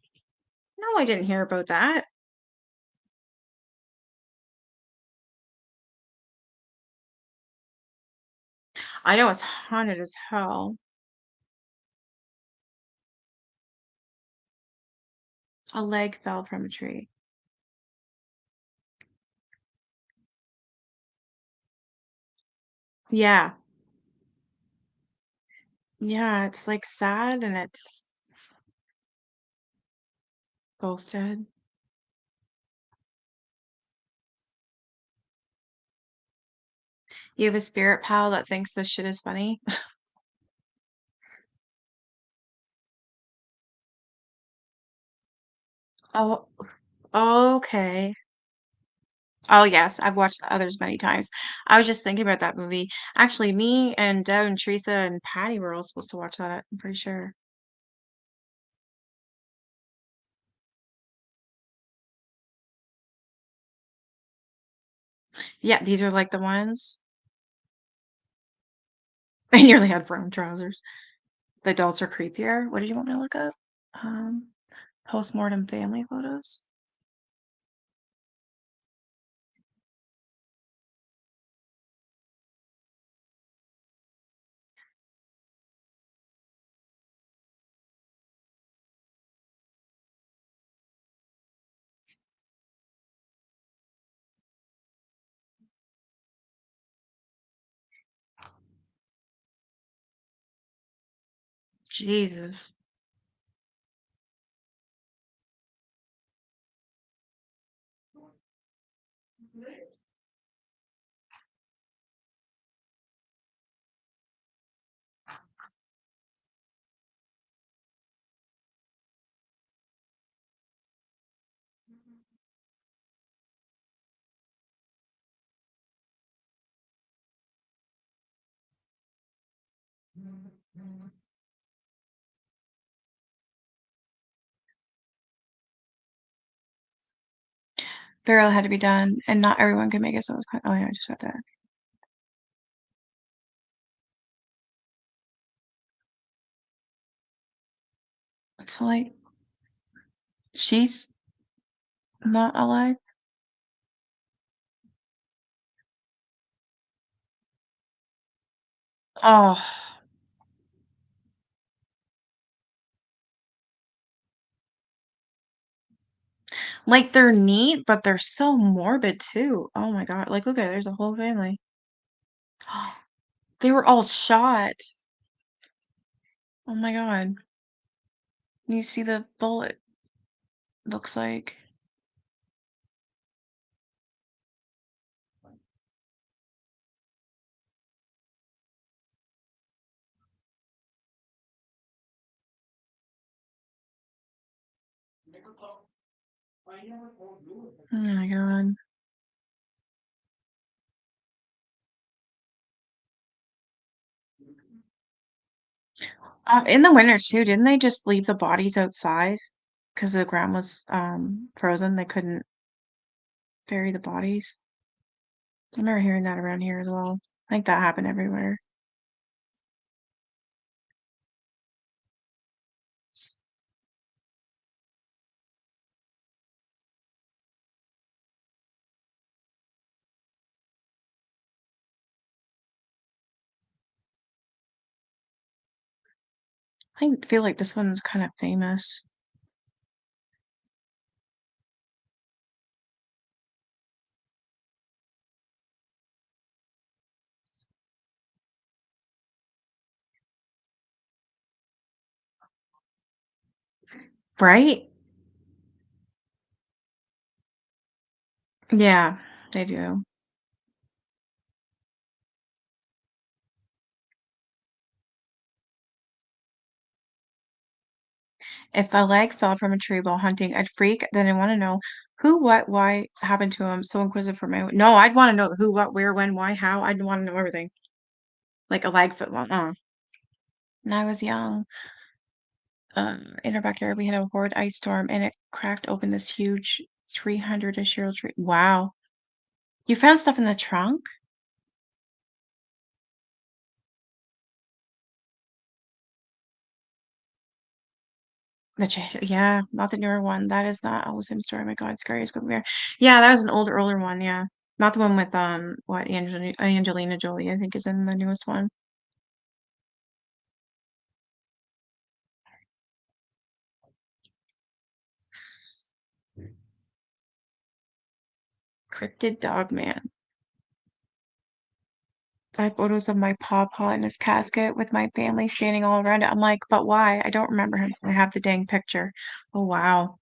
No, I didn't hear about that. I know it's haunted as hell. A leg fell from a tree. Yeah. Yeah, it's like sad and it's both dead. You have a spirit pal that thinks this shit is funny? Oh, okay. Oh, yes, I've watched the others many times. I was just thinking about that movie. Actually, me and Deb and Teresa and Patty were all supposed to watch that, I'm pretty sure. Yeah, these are like the ones. I nearly had brown trousers. The adults are creepier. What did you want me to look up? Um, Postmortem family photos. Jesus. Burial had to be done, and not everyone could make it, so it was kind. Oh yeah, I just read that. So like, she's not alive. Oh, like they're neat, but they're so morbid too. Oh my God. Like, look at it, there's a whole family. They were all shot. Oh my God. You see the bullet, looks like. Oh my God. In the winter too, didn't they just leave the bodies outside? because the ground was frozen. They couldn't bury the bodies. I remember hearing that around here as well. I think that happened everywhere. I feel like this one's kind of famous. Right? Yeah, they do. If a leg fell from a tree while hunting, I'd freak, then I want to know who, what, why happened to him. So inquisitive for my no, I'd want to know the who, what, where, when, why, how. I'd want to know everything. Like a leg foot one. When I was young, in our backyard, we had a horrid ice storm and it cracked open this huge 300-ish year old tree. Wow. You found stuff in the trunk? Yeah, not the newer one. That is not all the same story. Oh my God, scary as bear. Yeah, that was an older one. Yeah, not the one with what Angelina Jolie, I think, is in the newest one. Cryptid Dog Man. I have photos of my pawpaw in his casket with my family standing all around it. I'm like, but why? I don't remember him. I have the dang picture. Oh wow.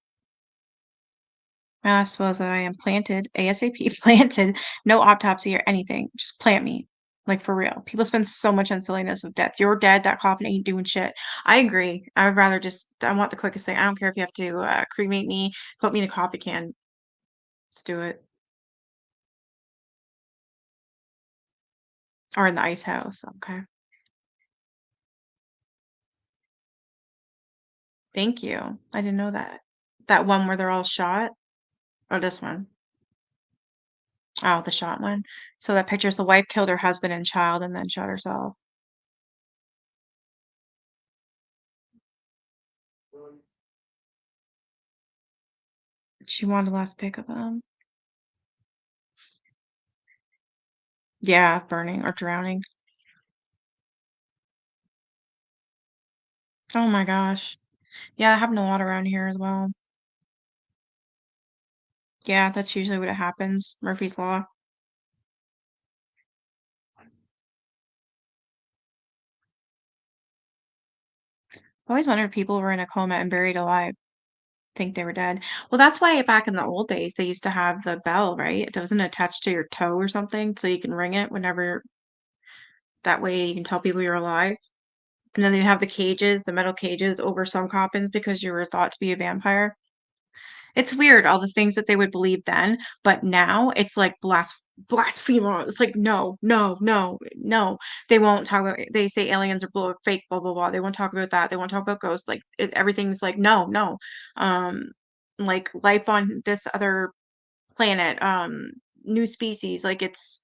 I suppose that I am planted, ASAP planted, no autopsy or anything. Just plant me. Like for real. People spend so much on silliness of death. You're dead, that coffin ain't doing shit. I agree. I would rather just I want the quickest thing. I don't care if you have to cremate me, put me in a coffee can. Let's do it. Or in the ice house. Okay. Thank you. I didn't know that. That one where they're all shot? Or this one? Oh, the shot one. So that picture's the wife killed her husband and child and then shot herself. She wanted the last pic of him. Yeah, burning or drowning. Oh my gosh. Yeah, that happened a lot around here as well. Yeah, that's usually what it happens. Murphy's Law. I always wondered if people were in a coma and buried alive, think they were dead. Well, that's why back in the old days they used to have the bell, right? It doesn't attach to your toe or something, so you can ring it whenever that way you can tell people you're alive. And then they'd have the cages, the metal cages over some coffins because you were thought to be a vampire. It's weird all the things that they would believe then, but now it's like blasphemous. It's like no, no, no, no. They won't talk about. They say aliens are fake, blah blah blah. They won't talk about that. They won't talk about ghosts. Like everything's like no, no. Um, like life on this other planet, new species. Like it's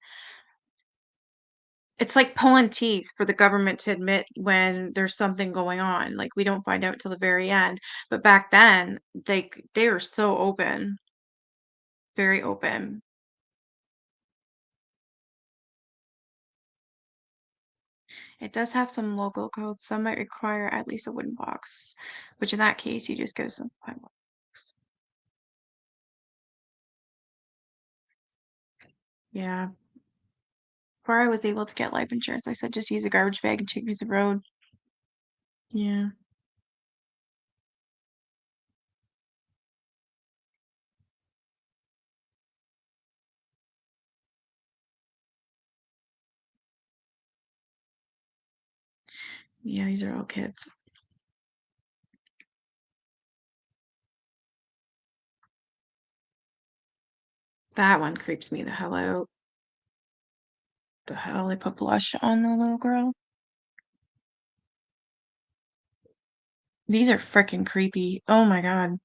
like pulling teeth for the government to admit when there's something going on. Like we don't find out till the very end. But back then, they were so open. Very open. It does have some local codes. Some might require at least a wooden box, which in that case, you just get a simplified box. Yeah. Before I was able to get life insurance, I said just use a garbage bag and take me to the road. Yeah. Yeah, these are all kids. That one creeps me the hell out. The hell? They put blush on the little girl? These are freaking creepy. Oh my God.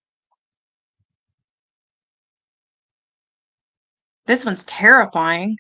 This one's terrifying.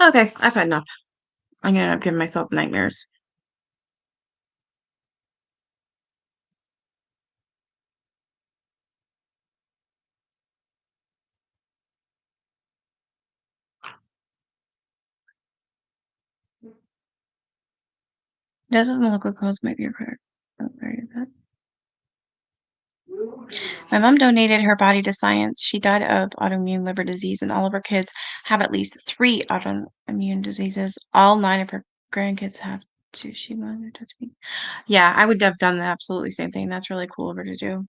Okay, I've had enough. I'm gonna end up giving myself nightmares. Doesn't look like cause might be correct. My mom donated her body to science. She died of autoimmune liver disease, and all of her kids have at least 3 autoimmune diseases. All 9 of her grandkids have too. She wanted to touch me. Yeah, I would have done the absolutely same thing. That's really cool of her to do.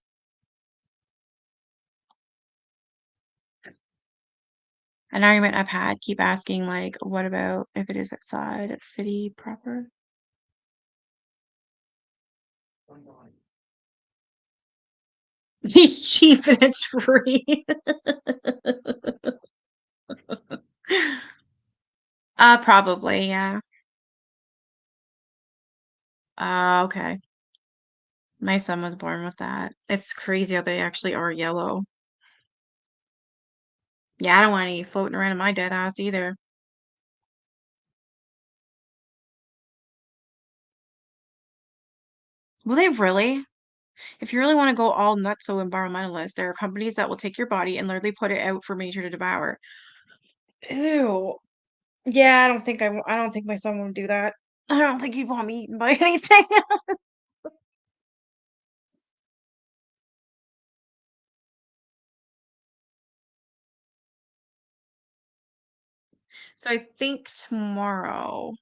An argument I've had, keep asking, like, what about if it is outside of city proper? It's cheap and it's free. Probably, yeah. Okay. My son was born with that. It's crazy how they actually are yellow. Yeah, I don't want any floating around in my dead ass either. Will they really? If you really want to go all nutso environmentalist, there are companies that will take your body and literally put it out for nature to devour. Ew. Yeah, I don't think my son would do that. I don't think he'd want me eaten by anything. So I think tomorrow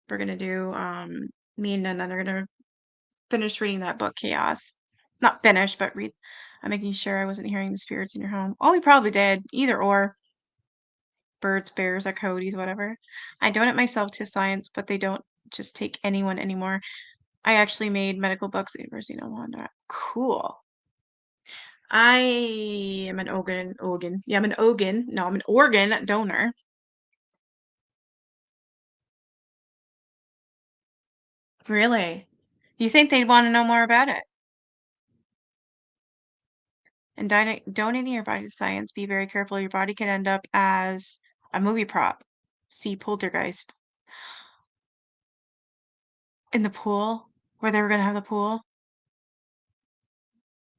we're gonna do me and Nana are gonna finish reading that book, Chaos. Not finish, but read. I'm making sure I wasn't hearing the spirits in your home. Oh, we probably did. Either or. Birds, bears, or coyotes, whatever. I donate myself to science, but they don't just take anyone anymore. I actually made medical books at the University of Wanda. Cool. I am an organ. Yeah, I'm an organ. No, I'm an organ donor. Really? You think they'd want to know more about it? And donating your body to science, be very careful. Your body can end up as a movie prop. See Poltergeist. In the pool, where they were gonna have the pool.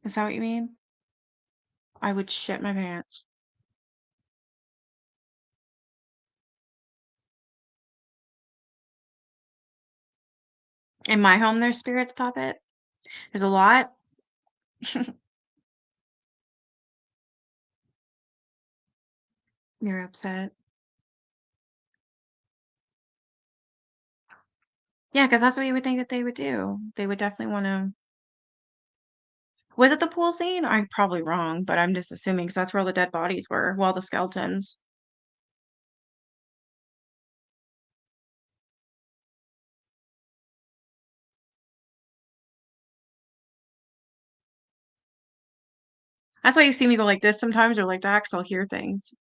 Is that what you mean? I would shit my pants. In my home, there's spirits, Puppet. There's a lot. You're upset. Yeah, because that's what you would think that they would do. They would definitely want to. Was it the pool scene? I'm probably wrong, but I'm just assuming because that's where all the dead bodies were, well, the skeletons. That's why you see me go like this sometimes or like that, because I'll hear things.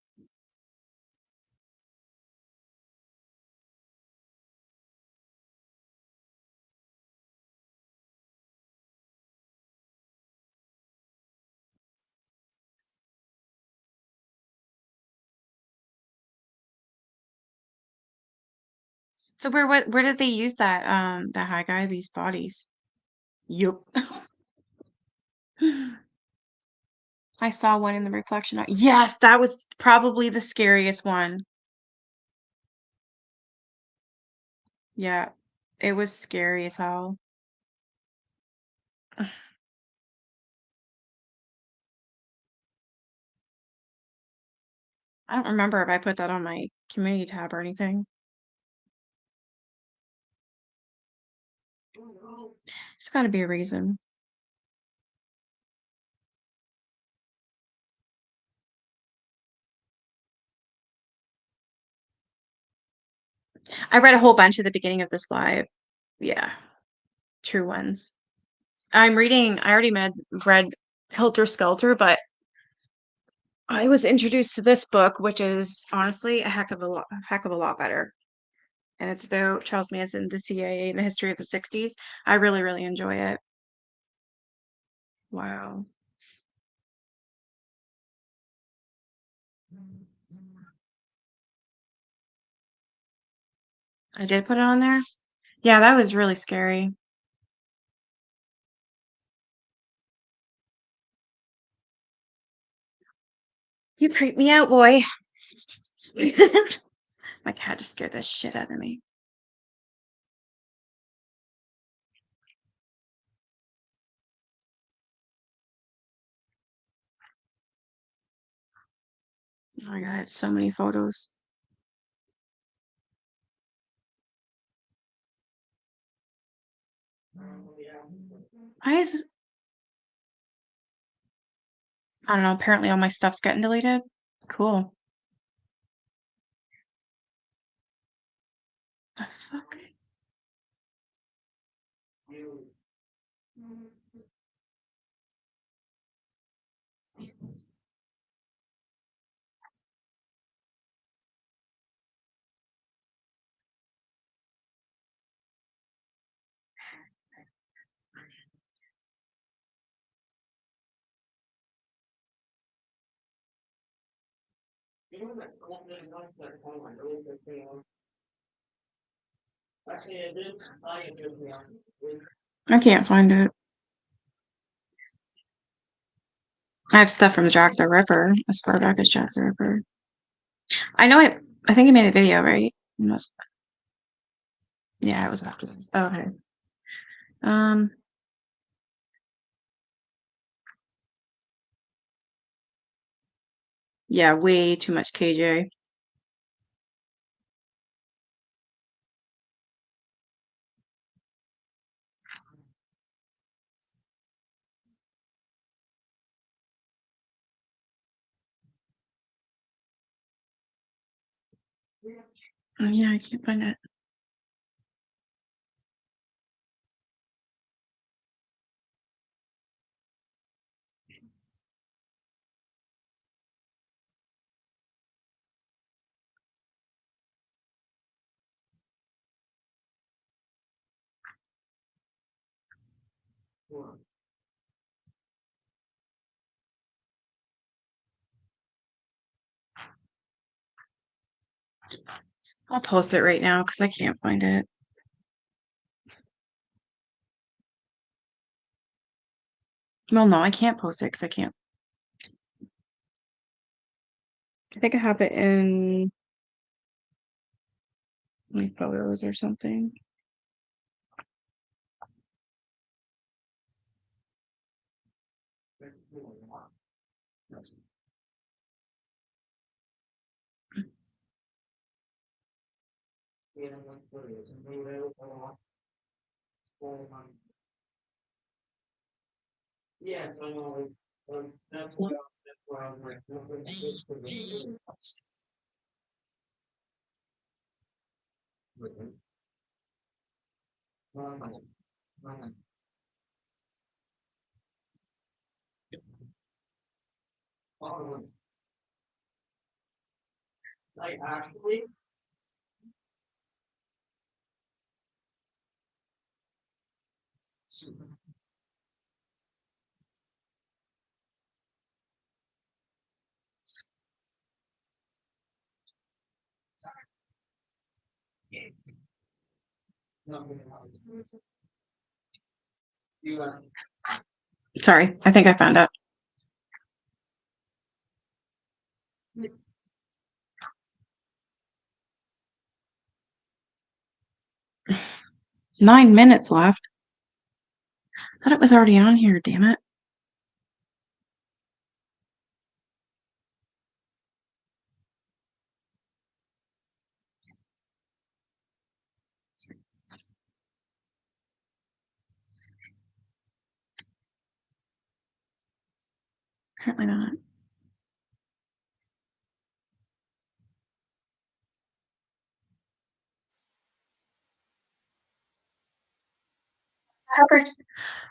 So where did they use that high guy, these bodies? Yup. I saw one in the reflection. Yes, that was probably the scariest one. Yeah, it was scary as hell. I don't remember if I put that on my community tab or anything. There's got to be a reason. I read a whole bunch at the beginning of this live. Yeah, true ones. I already read Helter Skelter, but I was introduced to this book, which is honestly a heck of a lot better. And it's about Charles Manson, the CIA, and the history of the 60s. I really, really enjoy it. Wow. I did put it on there. Yeah, that was really scary. You creep me out, boy. My cat just scared the shit out of me. Oh my God, I have so many photos. I just, I don't know. Apparently, all my stuff's getting deleted. Cool. The fuck? I can't find it. I have stuff from Jack the Ripper, as far back as Jack the Ripper. I know it. I think he made a video, right? Must. Yeah, it was after this. Oh, okay. Um. Yeah, way too much KJ. Oh, yeah, I can't find it. I'll post it right now because I can't find it. Well, no, I can't post it because I can't. I think I have it in my photos or something. Sorry, I think I found it. Nine minutes left. I thought it was already on here, damn it. Apparently not.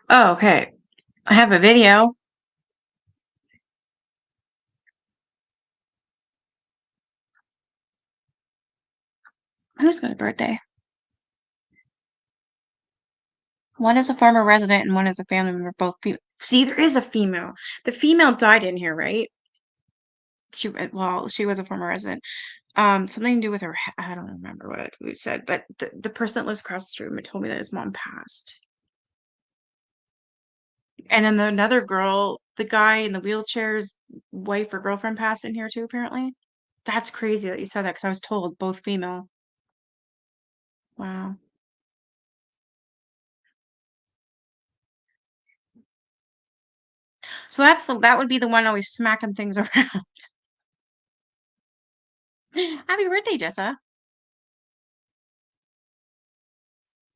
Oh, okay. I have a video. Who's got a birthday? One is a former resident and one is a family member, both female. See, there is a female. The female died in here, right? Well, she was a former resident. Something to do with her. I don't remember what we said, but the person that lives across the street had told me that his mom passed. And then another girl, the guy in the wheelchair's wife or girlfriend passed in here too, apparently. That's crazy that you said that because I was told both female. Wow. So that would be the one always smacking things around. Happy birthday, Jessa.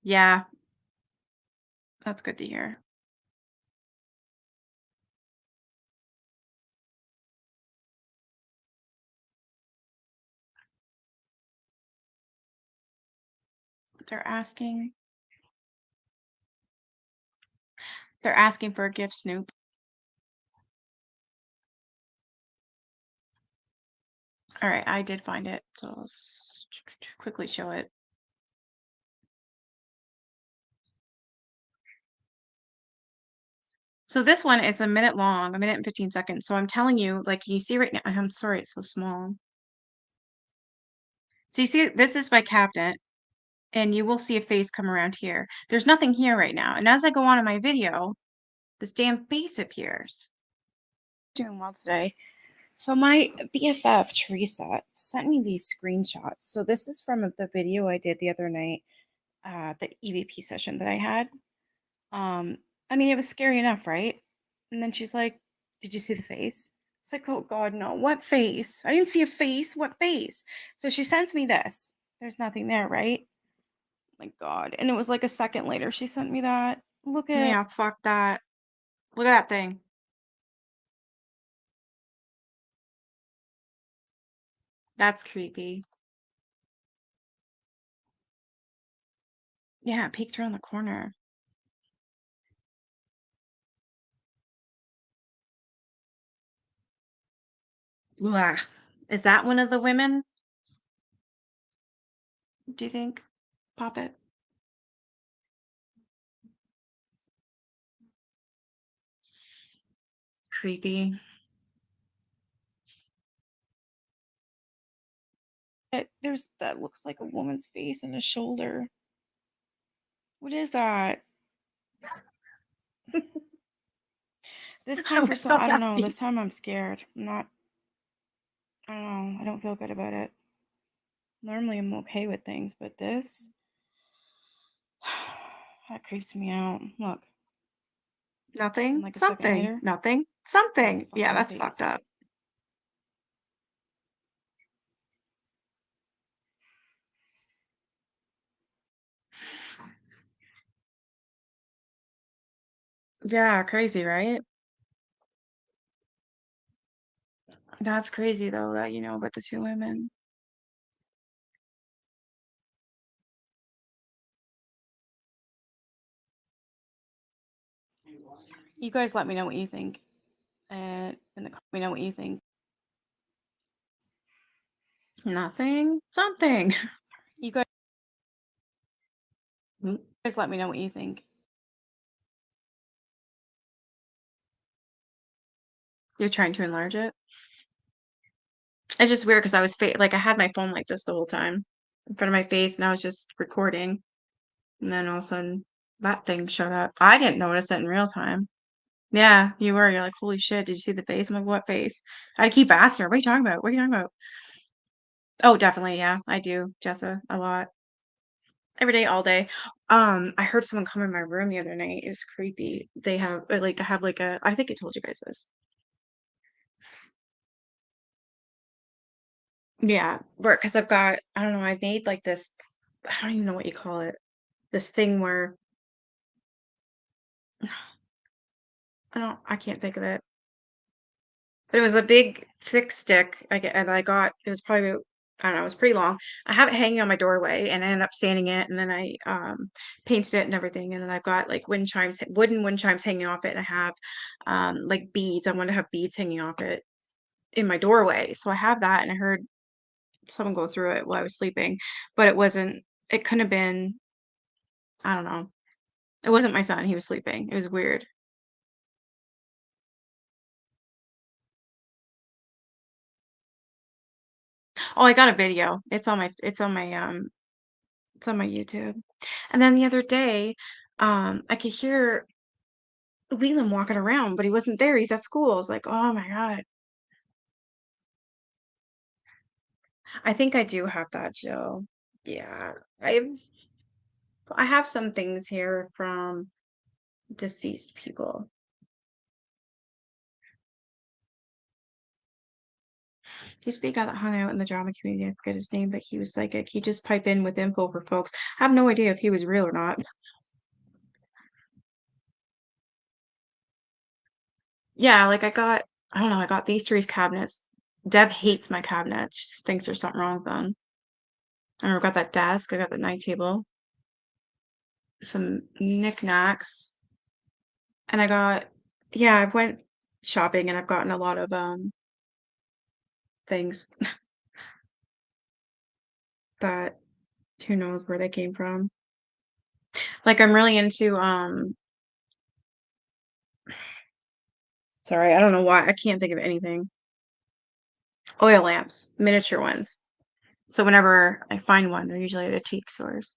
Yeah, that's good to hear. They're asking. They're asking for a gift, Snoop. All right, I did find it, so I'll quickly show it. So this one is a minute long, a minute and 15 seconds. So I'm telling you, like you see right now, I'm sorry, it's so small. So you see, this is my cabinet, and you will see a face come around here. There's nothing here right now. And as I go on in my video, this damn face appears. Doing well today. So my BFF, Teresa, sent me these screenshots. So this is from the video I did the other night, the EVP session that I had. I mean, it was scary enough, right? And then she's like, "Did you see the face?" It's like, "Oh God, no. What face? I didn't see a face. What face?" So she sends me this. There's nothing there, right? My God. And it was like a second later she sent me that. Look at Yeah, fuck that. Look at that thing. That's creepy. Yeah, it peeked around the corner. Blah. Is that one of the women, do you think? Pop it. Creepy. There's that looks like a woman's face and a shoulder. What is that? This time for some, I don't know. This time I'm scared. I'm not. I don't know. I don't feel good about it. Normally I'm okay with things, but this that creeps me out. Look. Nothing. Like a second Something. later, Nothing. Something. Yeah, that's fucked up. Yeah, crazy, right? That's crazy though that you know about the two women. You guys let me know what you think. And in the let me know what you think. Nothing. Something. You guys let me know what you think. You're trying to enlarge it? It's just weird because I was like I had my phone like this the whole time in front of my face and I was just recording. And then all of a sudden that thing showed up. I didn't notice it in real time. Yeah, you were. You're like, holy shit, did you see the face? I'm like, what face? I keep asking her, what are you talking about? What are you talking about? Oh, definitely, yeah, I do, Jessa, a lot. Every day, all day. I heard someone come in my room the other night. It was creepy. They have like I have like a I think I told you guys this. Yeah, work because I've got I don't know, I made like this I don't even know what you call it. This thing where I can't think of it. But it was a big, thick stick, and I got it was probably, I don't know, it was pretty long. I have it hanging on my doorway, and I ended up sanding it, and then I painted it and everything. And then I've got like wind chimes, wooden wind chimes hanging off it, and I have like beads. I wanted to have beads hanging off it in my doorway, so I have that. And I heard someone go through it while I was sleeping, but it wasn't. It couldn't have been. I don't know. It wasn't my son. He was sleeping. It was weird. Oh, I got a video. It's on my YouTube. And then the other day, I could hear Leland walking around, but he wasn't there. He's at school. I was like, oh my God. I think I do have that, Jill. Yeah. I have some things here from deceased people. He used to be a guy that hung out in the drama community. I forget his name, but he was psychic. He just pipe in with info for folks. I have no idea if he was real or not. Yeah, like I don't know, I got these three cabinets. Deb hates my cabinet. She thinks there's something wrong with them. I got that desk. I got the night table, some knickknacks, and I got, yeah, I went shopping and I've gotten a lot of things that who knows where they came from. Like I'm really into sorry, I don't know why I can't think of anything. Oil lamps, miniature ones. So whenever I find one, they're usually at antique stores.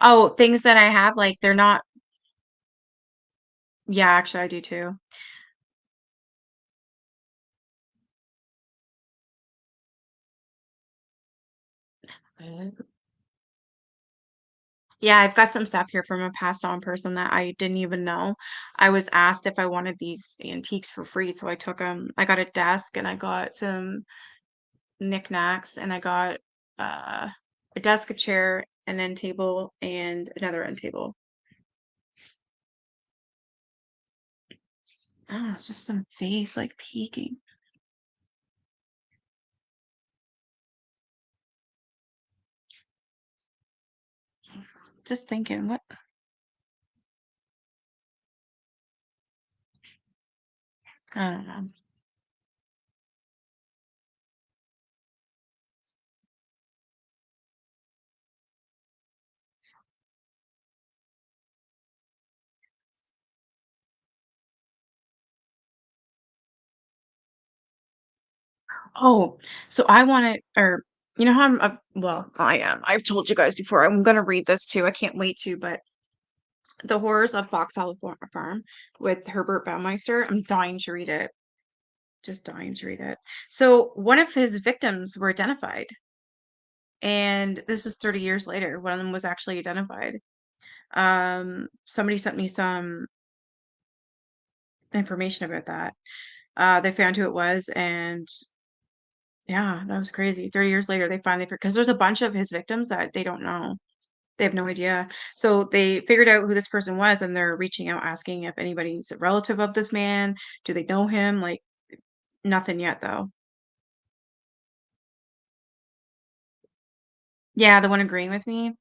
Oh, things that I have, like they're not, yeah, actually I do too. Yeah, I've got some stuff here from a passed on person that I didn't even know. I was asked if I wanted these antiques for free, so I took them. I got a desk and I got some knickknacks and I got uh, a desk, a chair, an end table, and another end table. Oh, it's just some face like peeking. Just thinking, what? I don't know. Oh, so I wanted, or you know how well, I am. I've told you guys before. I'm gonna read this too. I can't wait to, but The Horrors of Fox Hollow Farm with Herbert Baumeister. I'm dying to read it. Just dying to read it. So one of his victims were identified, and this is 30 years later. One of them was actually identified. Somebody sent me some information about that. They found who it was, and yeah, that was crazy. 30 years later, they finally, because there's a bunch of his victims that they don't know. They have no idea. So they figured out who this person was, and they're reaching out asking if anybody's a relative of this man. Do they know him? Like, nothing yet, though. Yeah, the one agreeing with me.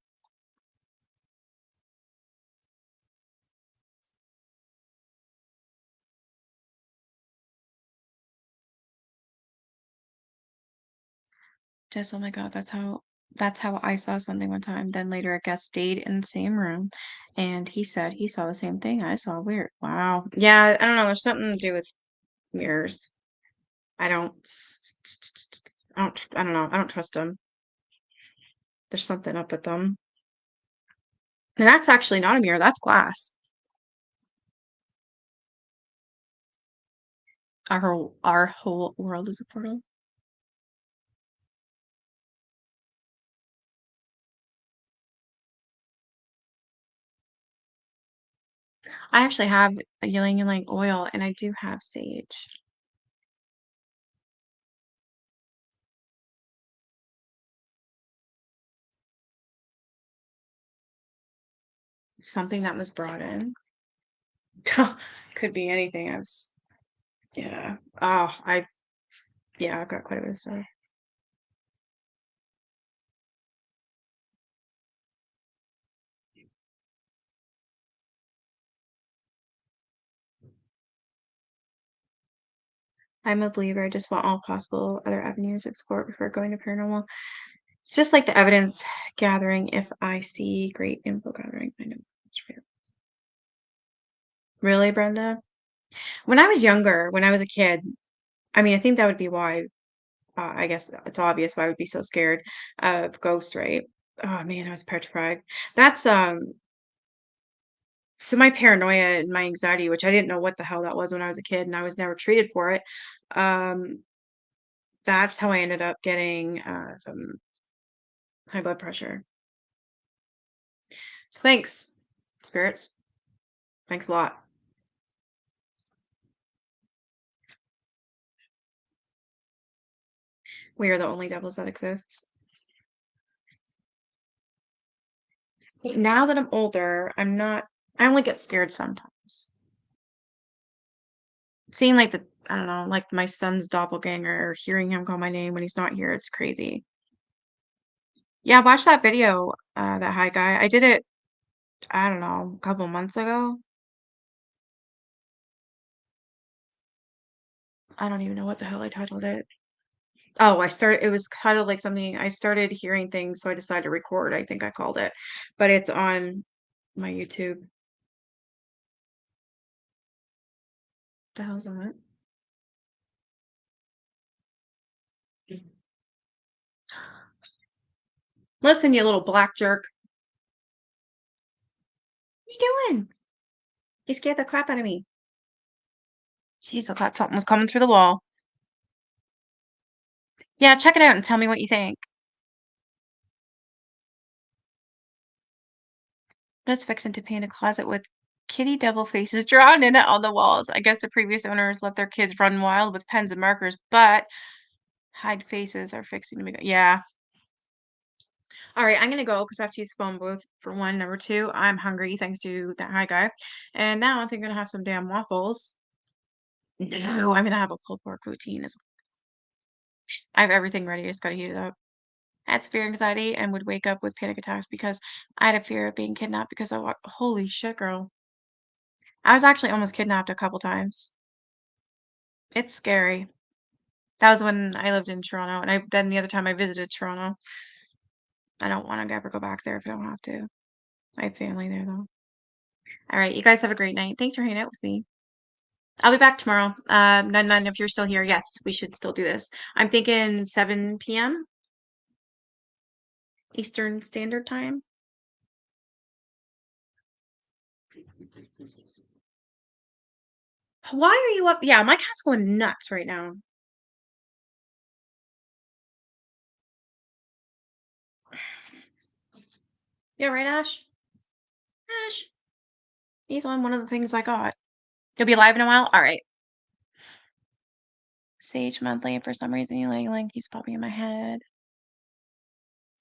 Just, oh my God, that's how I saw something one time. Then later a guest stayed in the same room and he said he saw the same thing I saw. Weird. Wow. Yeah, I don't know. There's something to do with mirrors. I don't I don't know. I don't trust them. There's something up with them. And that's actually not a mirror, that's glass. Our whole world is a portal. I actually have a ylang ylang oil and I do have sage. something that was brought in. Could be anything. Yeah. Oh, I've got quite a bit of stuff. I'm a believer. I just want all possible other avenues to explore before going to paranormal. It's just like the evidence gathering. If I see great info gathering, I know it's real. Really, Brenda? When I was younger, when I was a kid, I mean, I think that would be why, I guess it's obvious why I would be so scared of ghosts, right? Oh man, I was petrified. That's so my paranoia and my anxiety, which I didn't know what the hell that was when I was a kid and I was never treated for it. Um, that's how I ended up getting some high blood pressure. So thanks, spirits. Thanks a lot. We are the only devils that exists. Now that I'm older, I only get scared sometimes. Seeing like I don't know, like my son's doppelganger, or hearing him call my name when he's not here, it's crazy. Yeah, watch that video, that high guy. I did it, I don't know, a couple months ago. I don't even know what the hell I titled it. Oh, it was kind of like something, I started hearing things, so I decided to record, I think I called it. But it's on my YouTube. The hell's that? Listen, you little black jerk. What you doing? You scared the crap out of me. Jeez, I thought something was coming through the wall. Yeah, check it out and tell me what you think. Just fixing to paint a closet with kitty devil faces drawn in it on the walls. I guess the previous owners let their kids run wild with pens and markers, but hide faces are fixing to be. Yeah. All right, I'm gonna go because I have to use the phone booth for one. Number two, I'm hungry thanks to that high guy. And now I think I'm gonna have some damn waffles. No, I'm gonna have a pulled pork routine as well. I have everything ready, I just gotta heat it up. I had severe anxiety and would wake up with panic attacks because I had a fear of being kidnapped because holy shit, girl. I was actually almost kidnapped a couple times. It's scary. That was when I lived in Toronto, and then the other time I visited Toronto. I don't want to ever go back there if I don't have to. I have family there though. All right, you guys have a great night. Thanks for hanging out with me. I'll be back tomorrow. None if you're still here. Yes, we should still do this. I'm thinking 7 p.m. Eastern Standard Time. Why are you up? Yeah, my cat's going nuts right now. Yeah, right, Ash? Ash. He's on one of the things I got. You'll be live in a while? All right. Sage monthly. For some reason, Link keeps popping in my head.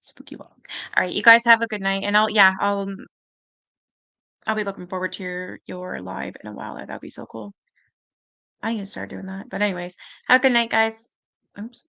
Spooky walk. All right, you guys have a good night, and I'll be looking forward to your live in a while. That'd be so cool. I need to start doing that. But anyways, have a good night, guys. Oops.